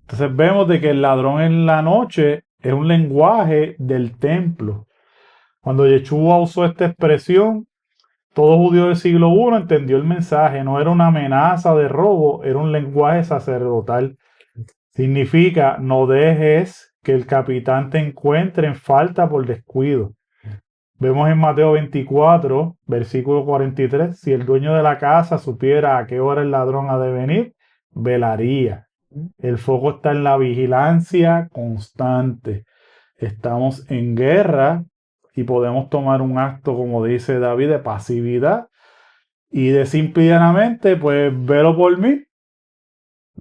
Entonces vemos de que el ladrón en la noche es un lenguaje del templo. Cuando Yeshua usó esta expresión, todo judío del siglo I entendió el mensaje. No era una amenaza de robo, era un lenguaje sacerdotal. Significa, no dejes que el capitán te encuentre en falta por descuido. Vemos en Mateo 24, versículo 43, si el dueño de la casa supiera a qué hora el ladrón ha de venir, velaría. El foco está en la vigilancia constante. Estamos en guerra y podemos tomar un acto, como dice David, de pasividad y de simple y llanamente, pues velo por mí,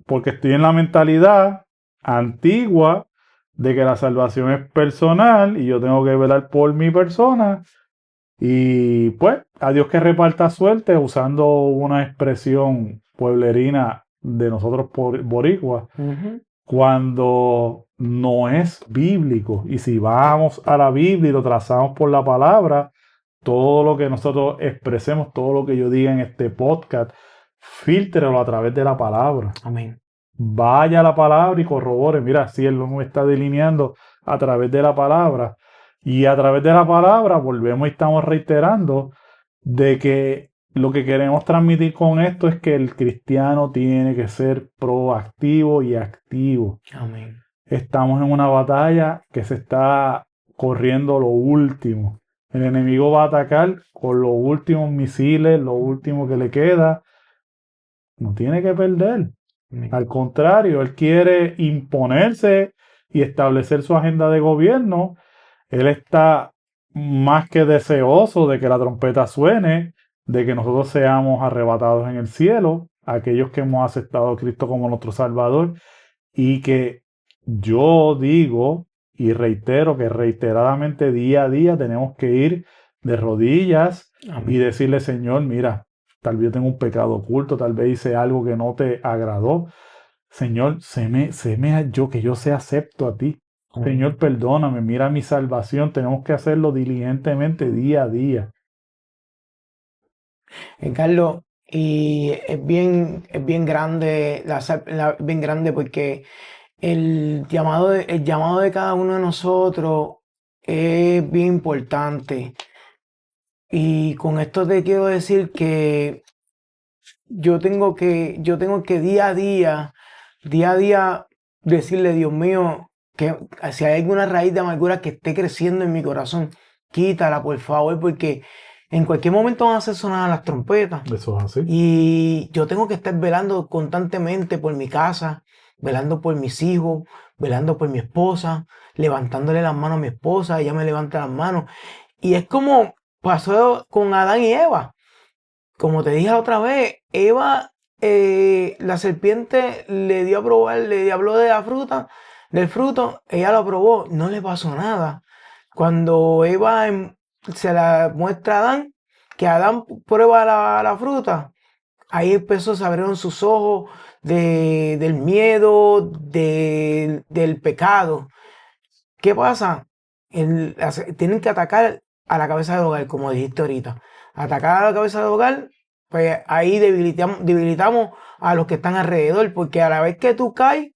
porque estoy en la mentalidad antigua de que la salvación es personal y yo tengo que velar por mi persona. Y pues, a Dios que reparta suerte, usando una expresión pueblerina de nosotros boricuas, cuando no es bíblico. Y si vamos a la Biblia y lo trazamos por la palabra, todo lo que nosotros expresemos, todo lo que yo diga en este podcast, fíltrelo a través de la palabra. Amén. Vaya a la palabra y corrobore. Mira, si Él nos está delineando a través de la palabra. Y a través de la palabra volvemos y estamos reiterando de que lo que queremos transmitir con esto es que el cristiano tiene que ser proactivo y activo. Amén. Estamos en una batalla que se está corriendo lo último. El enemigo va a atacar con los últimos misiles, lo último que le queda. No tiene que perder. Al contrario, él quiere imponerse y establecer su agenda de gobierno. Él está más que deseoso de que la trompeta suene, de que nosotros seamos arrebatados en el cielo, aquellos que hemos aceptado a Cristo como nuestro Salvador, y que yo digo y reitero que reiteradamente día a día tenemos que ir de rodillas. Amén. Y decirle, Señor, mira, tal vez yo tengo un pecado oculto, tal vez hice algo que no te agradó. Señor, séme yo, que yo sea acepto a ti. Señor, perdóname, mira mi salvación. Tenemos que hacerlo diligentemente día a día. Carlos, y es bien grande, bien grande porque el llamado de cada uno de nosotros es bien importante. Y con esto te quiero decir que yo tengo que día a día decirle, Dios mío, que si hay alguna raíz de amargura que esté creciendo en mi corazón, quítala, por favor, porque en cualquier momento van a hacer sonar las trompetas. Eso es así. Y yo tengo que estar velando constantemente por mi casa, velando por mis hijos, velando por mi esposa, levantándole las manos a mi esposa, ella me levanta las manos. Y es como pasó con Adán y Eva. Como te dije otra vez, Eva, la serpiente le dio a probar, le habló de la fruta, del fruto, ella lo probó, no le pasó nada. Cuando Eva se la muestra a Adán, que Adán prueba la fruta, ahí empezó, se abrieron sus ojos del miedo, del pecado. ¿Qué pasa? Tienen que atacar a la cabeza del hogar, como dijiste ahorita. Atacar a la cabeza del hogar, pues ahí debilitamos a los que están alrededor, porque a la vez que tú caes,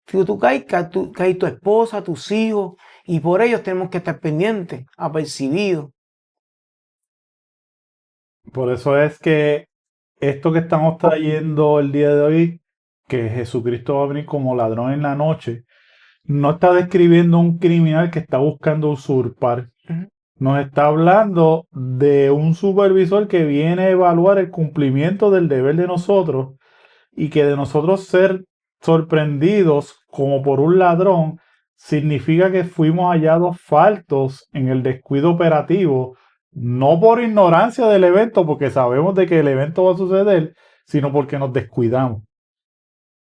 cae tu esposa, tus hijos, y por ellos tenemos que estar pendientes, apercibidos. Por eso es que esto que estamos trayendo el día de hoy, que Jesucristo va a venir como ladrón en la noche, no está describiendo un criminal que está buscando usurpar. Nos está hablando de un supervisor que viene a evaluar el cumplimiento del deber de nosotros, y que de nosotros ser sorprendidos como por un ladrón significa que fuimos hallados faltos en el descuido operativo, no por ignorancia del evento, porque sabemos de que el evento va a suceder, sino porque nos descuidamos.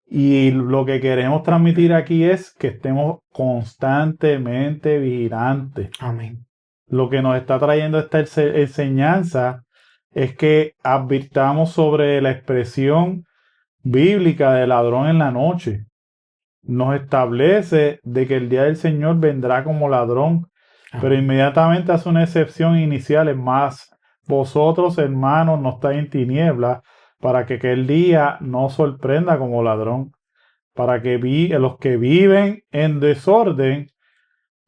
Y lo que queremos transmitir aquí es que estemos constantemente vigilantes. Amén. Lo que nos está trayendo esta enseñanza es que advirtamos sobre la expresión bíblica de ladrón en la noche. Nos establece de que el día del Señor vendrá como ladrón, pero inmediatamente hace una excepción inicial. Es más, vosotros, hermanos, no estáis en tinieblas, para que aquel día no sorprenda como ladrón, para que los que viven en desorden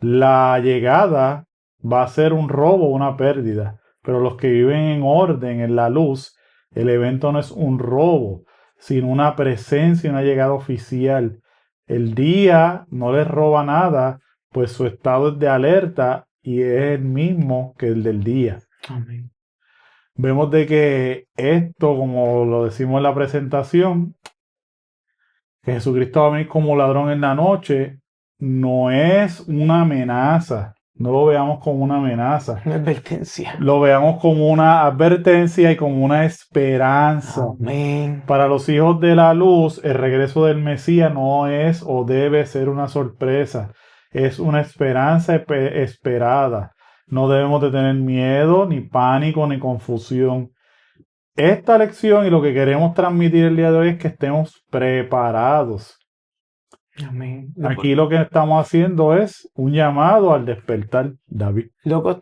La llegada va a ser un robo, una pérdida, pero los que viven en orden, en la luz, el evento no es un robo, sino una presencia, una llegada oficial. El día no les roba nada, pues su estado es de alerta y es el mismo que el del día. Amén. Vemos de que esto, como lo decimos en la presentación, que Jesucristo va a venir como ladrón en la noche, no es una amenaza. No lo veamos como una amenaza. Una advertencia. Lo veamos como una advertencia y como una esperanza. Amén. Para los hijos de la luz, el regreso del Mesías no es o debe ser una sorpresa. Es una esperanza esperada. No debemos de tener miedo, ni pánico, ni confusión. Esta lección y lo que queremos transmitir el día de hoy es que estemos preparados. Amén. Aquí lo que estamos haciendo es un llamado al despertar, David. Loco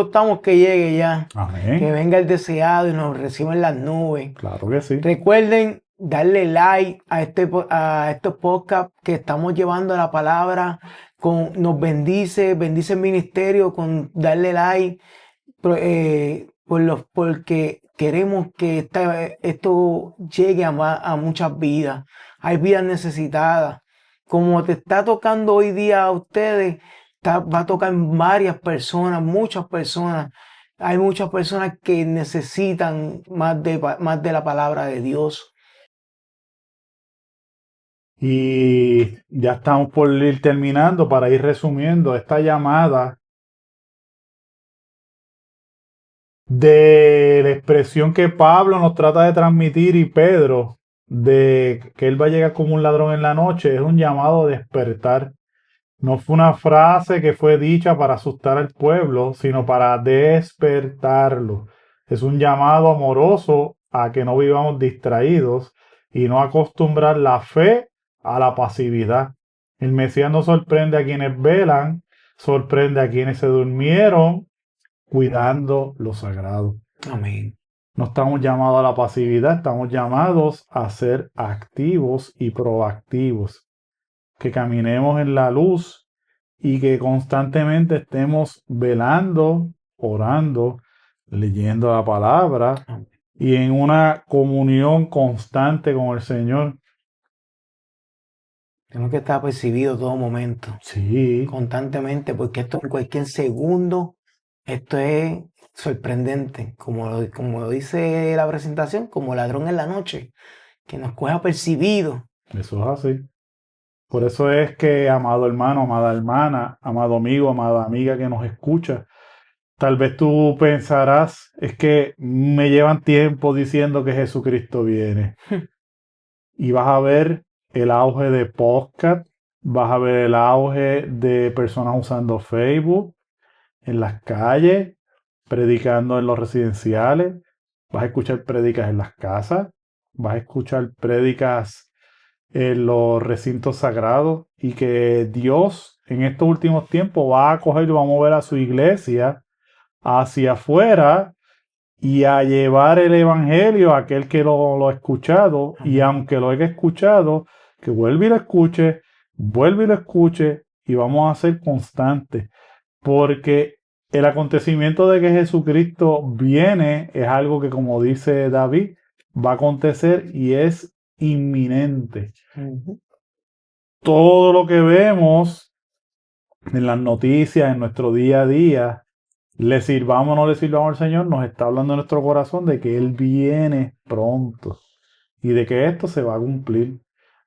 estamos que llegue ya. Que Amén. venga el deseado y nos reciba en las nubes. Claro que sí. Recuerden darle like a estos podcasts que estamos llevando la palabra. Nos bendice el ministerio con darle like. Porque queremos que esto llegue a muchas vidas. Hay vidas necesitadas. Como te está tocando hoy día a ustedes, va a tocar varias personas, muchas personas. Hay muchas personas que necesitan más de la palabra de Dios. Y ya estamos por ir terminando para ir resumiendo esta llamada de la expresión que Pablo nos trata de transmitir y Pedro de que él va a llegar como un ladrón en la noche. Es un llamado a despertar. No fue una frase que fue dicha para asustar al pueblo, sino para despertarlo. Es un llamado amoroso a que no vivamos distraídos y no acostumbrar la fe a la pasividad. El Mesías no sorprende a quienes velan, sorprende a quienes se durmieron cuidando lo sagrado. Amén. No estamos llamados a la pasividad, estamos llamados a ser activos y proactivos. Que caminemos en la luz y que constantemente estemos velando, orando, leyendo la palabra y en una comunión constante con el Señor. Tenemos que estar percibido todo momento, Sí, constantemente, porque esto en cualquier segundo, esto es sorprendente, como lo dice la presentación, como ladrón en la noche, que nos coge apercibido. eso es así. Por eso es que, amado hermano, amada hermana, amado amigo, amada amiga que nos escucha, tal vez tú pensarás, es que me llevan tiempo diciendo que Jesucristo viene. Y vas a ver el auge de podcast, vas a ver el auge de personas usando Facebook, en las calles, predicando en los residenciales, vas a escuchar prédicas en las casas, vas a escuchar prédicas en los recintos sagrados y que Dios en estos últimos tiempos va a coger y va a mover a su iglesia hacia afuera y a llevar el evangelio a aquel que lo ha escuchado. Y aunque lo haya escuchado, que vuelva y lo escuche, vuelva y lo escuche, y vamos a ser constantes, porque el acontecimiento de que Jesucristo viene es algo que, como dice David, va a acontecer y es inminente. Todo lo que vemos en las noticias, en nuestro día a día, le sirvamos o no le sirvamos al Señor, nos está hablando en nuestro corazón de que Él viene pronto y de que esto se va a cumplir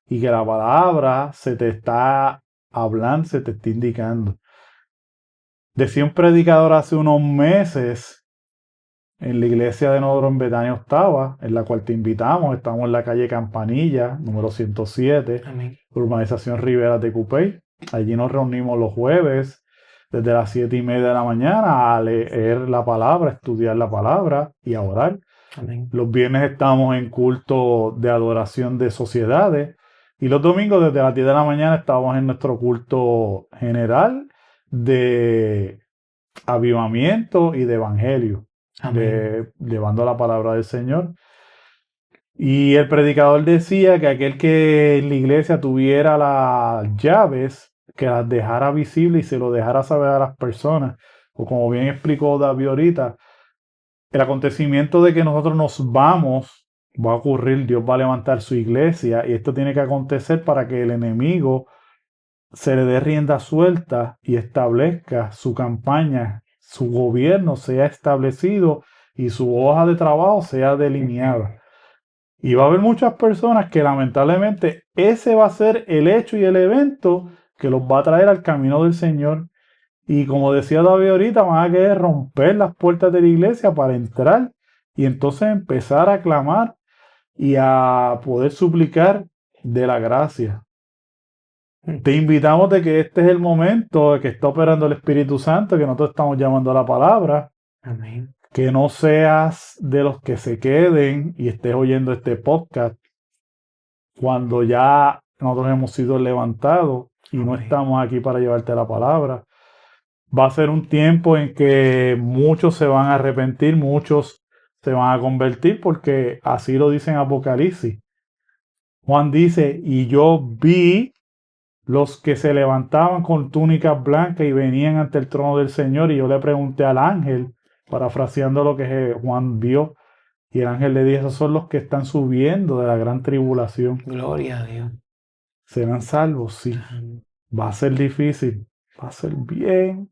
y que la palabra se te está hablando, se te está indicando. Decía un predicador hace unos meses en la iglesia de nosotros en Betania Octava, en la cual te invitamos. Estamos en la calle Campanilla, número 107, Amén. urbanización Rivera de Cupey. Allí nos reunimos los jueves desde las 7:30 de la mañana a leer la palabra, a estudiar la palabra y a orar. Amén. Los viernes estamos en culto de adoración de sociedades y los domingos desde las 10 de la mañana estamos en nuestro culto general de avivamiento y de evangelio, llevando la palabra del Señor. Y el predicador decía que aquel que en la iglesia tuviera las llaves que las dejara visibles y se lo dejara saber a las personas. O como bien explicó David ahorita, el acontecimiento de que nosotros nos vamos va a ocurrir, Dios va a levantar su iglesia y esto tiene que acontecer para que el enemigo se le dé rienda suelta y establezca su campaña, su gobierno sea establecido y su hoja de trabajo sea delineada. Y va a haber muchas personas que lamentablemente ese va a ser el hecho y el evento que los va a traer al camino del Señor. Y como decía David ahorita, van a querer romper las puertas de la iglesia para entrar y entonces empezar a clamar y a poder suplicar de la gracia. Te invitamos de que este es el momento de que está operando el Espíritu Santo, que nosotros estamos llamando a la palabra. Amén. Que no seas de los que se queden y estés oyendo este podcast cuando ya nosotros hemos sido levantados y no Amén. estamos aquí para llevarte la palabra. Va a ser un tiempo en que muchos se van a arrepentir, muchos se van a convertir, porque así lo dice en Apocalipsis. Juan dice, y yo vi los que se levantaban con túnicas blancas y venían ante el trono del Señor, y yo le pregunté al ángel, parafraseando lo que Juan vio, y el ángel le dijo, esos son los que están subiendo de la gran tribulación. Gloria a Dios. ¿Serán salvos? Sí. Va a ser difícil, va a ser bien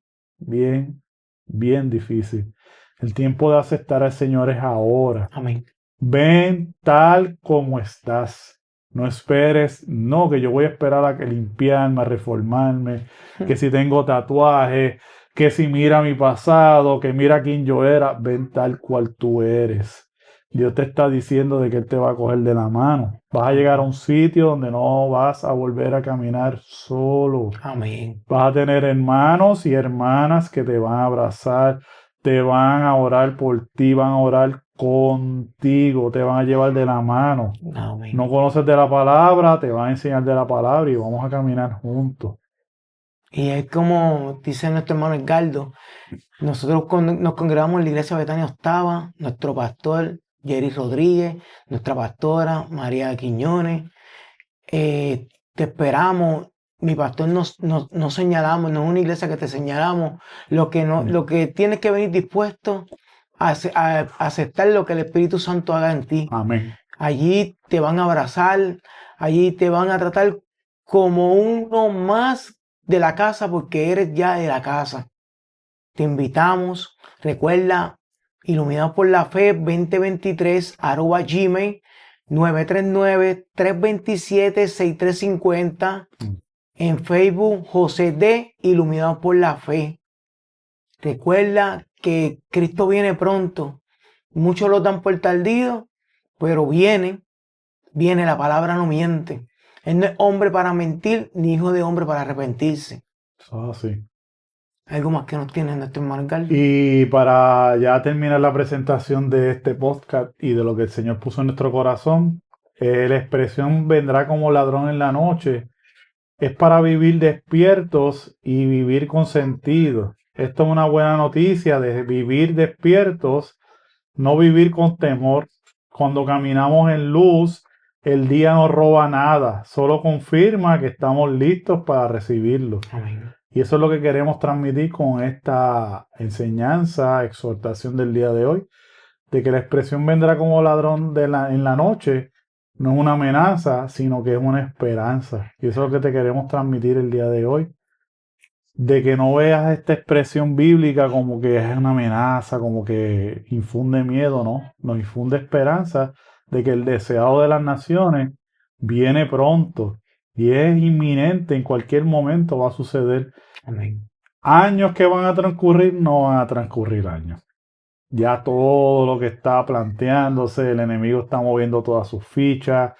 difícil. El tiempo de aceptar al Señor es ahora. Amén. Ven tal como estás. No esperes, no, que yo voy a esperar a que limpiarme, a reformarme, que si tengo tatuajes, que si mira mi pasado, que mira quién yo era. Ven tal cual tú eres. Dios te está diciendo de que Él te va a coger de la mano. Vas a llegar a un sitio donde no vas a volver a caminar solo. Amén. Vas a tener hermanos y hermanas que te van a abrazar, te van a orar por ti, van a orar contigo, te van a llevar de la mano. Amén. No conoces de la palabra, te van a enseñar de la palabra y vamos a caminar juntos. Y es como dice nuestro hermano Edgardo, nosotros nos congregamos en la iglesia Betania Octava, nuestro pastor Jerry Rodríguez, nuestra pastora María Quiñones, te esperamos. Mi pastor nos señalamos, no es una iglesia que te señalamos, lo que tienes que venir dispuesto a aceptar lo que el Espíritu Santo haga en ti. Amén. Allí te van a abrazar, allí te van a tratar como uno más de la casa porque eres ya de la casa. Te invitamos, recuerda, Iluminados por la Fe 2023 @gmail 939-327-6350 en Facebook José D. Iluminados por la Fe. Recuerda que Cristo viene pronto. Muchos lo dan por tardío, pero viene, la palabra no miente. Él no es hombre para mentir, ni hijo de hombre para arrepentirse. Eso es así. Algo más que nos tiene nuestro hermano Edgardo. Y para ya terminar la presentación de este podcast y de lo que el Señor puso en nuestro corazón, la expresión vendrá como ladrón en la noche. Es para vivir despiertos y vivir con sentido. Esto es una buena noticia de vivir despiertos, no vivir con temor. Cuando caminamos en luz, el día no roba nada, solo confirma que estamos listos para recibirlo. Amén. Y eso es lo que queremos transmitir con esta enseñanza, exhortación del día de hoy, de que la expresión vendrá como ladrón en la noche, no es una amenaza, sino que es una esperanza. Y eso es lo que te queremos transmitir el día de hoy, de que no veas esta expresión bíblica como que es una amenaza, como que infunde miedo, no, nos infunde esperanza de que el deseado de las naciones viene pronto. Y es inminente, en cualquier momento va a suceder. Amén. Años que van a transcurrir, no van a transcurrir años. Ya todo lo que está planteándose, el enemigo está moviendo todas sus fichas,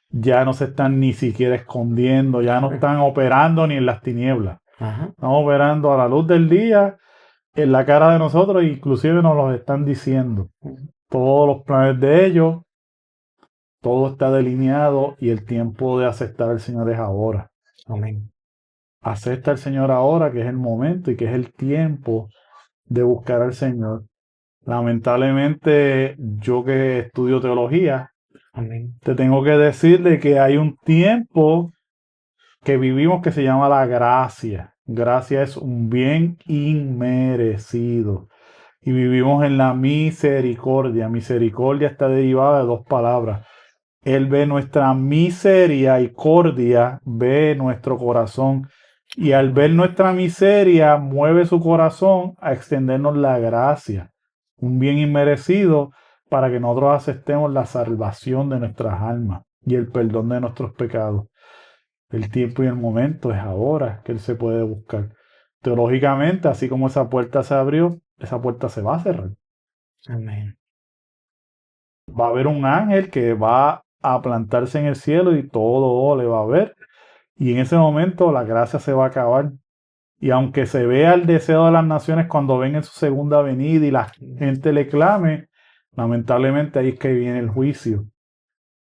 ya no se están ni siquiera escondiendo, ya no están operando ni en las tinieblas. Ajá. Están operando a la luz del día, en la cara de nosotros, inclusive nos lo están diciendo. Todos los planes de ellos. Todo está delineado y el tiempo de aceptar al Señor es ahora. Amén. Acepta al Señor ahora, que es el momento y que es el tiempo de buscar al Señor. Lamentablemente, yo que estudio teología, Amén. te tengo que decir de que hay un tiempo que vivimos que se llama la gracia. Gracia es un bien inmerecido. Y vivimos en la misericordia. Misericordia está derivada de dos palabras. Él ve nuestra miseria y cordia ve nuestro corazón. Y al ver nuestra miseria, mueve su corazón a extendernos la gracia. Un bien inmerecido para que nosotros aceptemos la salvación de nuestras almas y el perdón de nuestros pecados. El tiempo y el momento es ahora que Él se puede buscar. Teológicamente, así como esa puerta se abrió, esa puerta se va a cerrar. Amén. Va a haber un ángel que va a plantarse en el cielo y todo le va a ver. Y en ese momento la gracia se va a acabar. Y aunque se vea el deseo de las naciones cuando venga en su segunda venida y la gente le clame, lamentablemente ahí es que viene el juicio.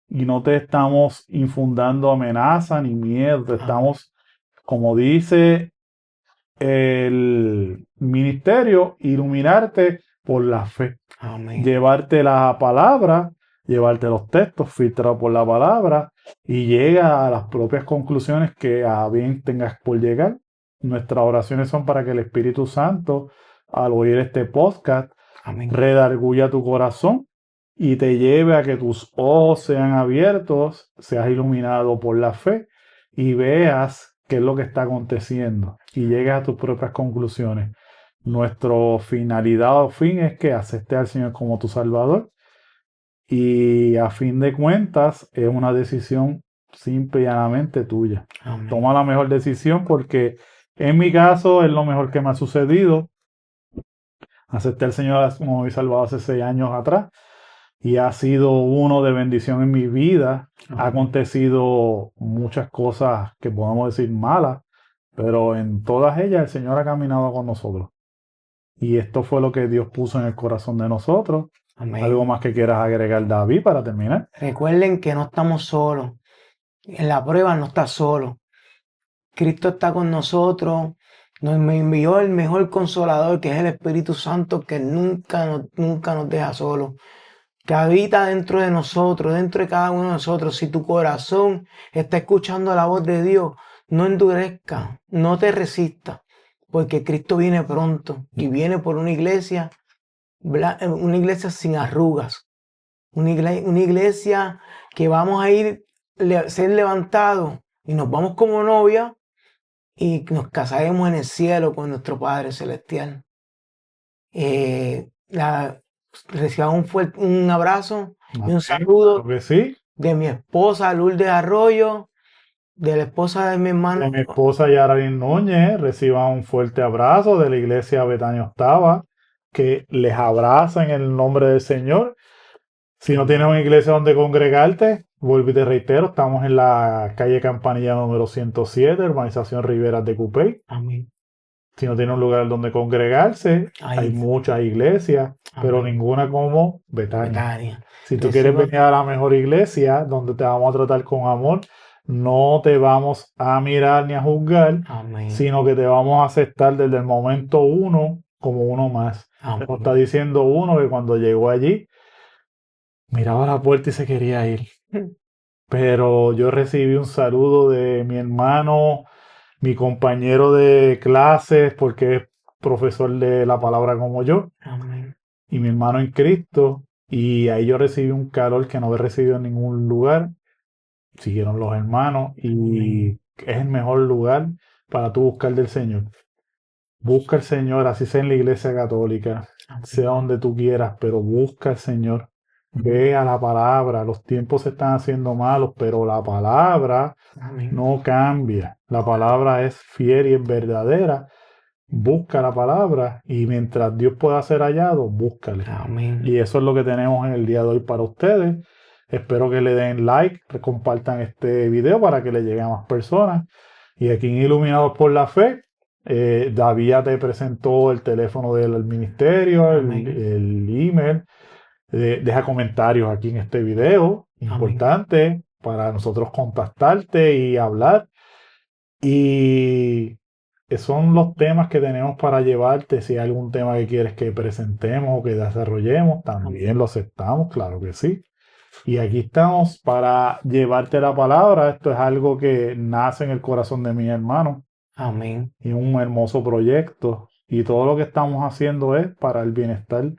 Y no te estamos infundando amenaza ni miedo, te estamos, como dice el ministerio, iluminarte por la fe. Amén. Llevarte la palabra, llevarte los textos filtrados por la palabra y llega a las propias conclusiones que a bien tengas por llegar. Nuestras oraciones son para que el Espíritu Santo, al oír este podcast, Amén. redarguya tu corazón y te lleve a que tus ojos sean abiertos, seas iluminado por la fe y veas qué es lo que está aconteciendo y llegues a tus propias conclusiones. Nuestra finalidad o fin es que aceptes al Señor como tu Salvador y a fin de cuentas es una decisión simple y llanamente tuya. Amén. Toma la mejor decisión porque en mi caso es lo mejor que me ha sucedido. Acepté al Señor como mi Salvador hace 6 años atrás y ha sido uno de bendición en mi vida. Ha acontecido muchas cosas que podemos decir malas, pero en todas ellas el Señor ha caminado con nosotros. Y esto fue lo que Dios puso en el corazón de nosotros. Amén. ¿Algo más que quieras agregar, David, para terminar? Recuerden que no estamos solos. En la prueba no estás solo. Cristo está con nosotros. Nos envió el mejor consolador, que es el Espíritu Santo, que nunca nos deja solos. Que habita dentro de nosotros, dentro de cada uno de nosotros. Si tu corazón está escuchando la voz de Dios, no endurezca, no te resistas, porque Cristo viene pronto y viene por una iglesia sin arrugas, una iglesia que vamos a ser levantados y nos vamos como novia y nos casaremos en el cielo con nuestro Padre Celestial. Reciban un abrazo y un saludo Creo que sí. de mi esposa Lourdes Arroyo, de la esposa de mi hermano. De mi esposa Yaralyn Núñez, reciban un fuerte abrazo de la iglesia Betania Octava, que les abraza en el nombre del Señor. Si no tienes una iglesia donde congregarte, vuelvo y te reitero, estamos en la calle Campanilla número 107, urbanización Riberas de Cupey. Amén. Si no tienes un lugar donde congregarse, hay muchas iglesias, pero ninguna como Betania. Si tú quieres venir a la mejor iglesia, donde te vamos a tratar con amor, no te vamos a mirar ni a juzgar, Amén. sino que te vamos a aceptar desde el momento uno como uno más. Amén. Nos está diciendo uno que cuando llegó allí, miraba la puerta y se quería ir. Pero yo recibí un saludo de mi hermano, mi compañero de clases, porque es profesor de la palabra como yo, Amén. y mi hermano en Cristo, y ahí yo recibí un calor que no había recibido en ningún lugar. Siguieron los hermanos y es el mejor lugar para tú buscar del Señor. Busca al Señor, así sea en la iglesia católica, sea donde tú quieras, pero busca al Señor. Ve a la palabra. Los tiempos se están haciendo malos, pero la palabra no cambia. La palabra es fiel y es verdadera. Busca la palabra y mientras Dios pueda ser hallado, búscale. Amén. Y eso es lo que tenemos en el día de hoy para ustedes. Espero que le den like, que compartan este video para que le llegue a más personas. Y aquí en Iluminados por la Fe, David ya te presentó el teléfono del ministerio, el email. Deja comentarios aquí en este video, importante para nosotros contactarte y hablar. Y son los temas que tenemos para llevarte. Si hay algún tema que quieres que presentemos o que desarrollemos, también lo aceptamos, claro que sí. Y aquí estamos para llevarte la palabra. Esto es algo que nace en el corazón de mi hermano Amén. y un hermoso proyecto. Y todo lo que estamos haciendo es para el bienestar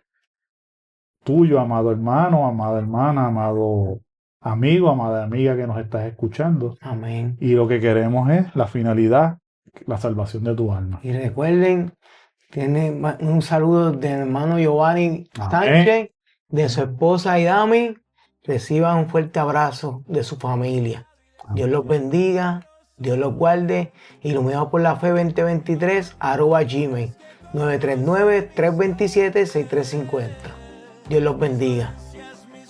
tuyo, amado hermano, amada hermana, amado amigo, amada amiga que nos estás escuchando. Amén. Y lo que queremos es la finalidad, la salvación de tu alma. Y recuerden, tiene un saludo del hermano Giovanni Amén. Sánchez, de su esposa Aidami. Reciban un fuerte abrazo de su familia. Dios los bendiga, Dios los guarde. Iluminados por la Fe 2023 @gmail 939-327-6350. Dios los bendiga.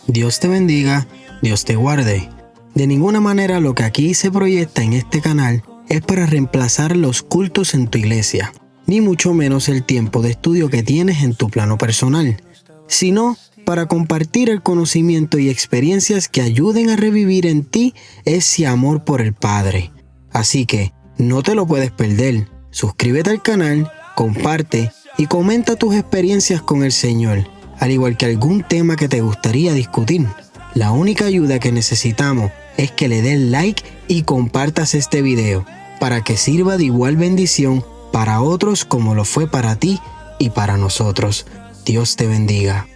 Dios te bendiga, Dios te guarde. De ninguna manera lo que aquí se proyecta en este canal es para reemplazar los cultos en tu iglesia, ni mucho menos el tiempo de estudio que tienes en tu plano personal, sino para compartir el conocimiento y experiencias que ayuden a revivir en ti ese amor por el Padre. Así que no te lo puedes perder. Suscríbete al canal, comparte y comenta tus experiencias con el Señor, al igual que algún tema que te gustaría discutir. La única ayuda que necesitamos es que le des like y compartas este video para que sirva de igual bendición para otros como lo fue para ti y para nosotros. Dios te bendiga.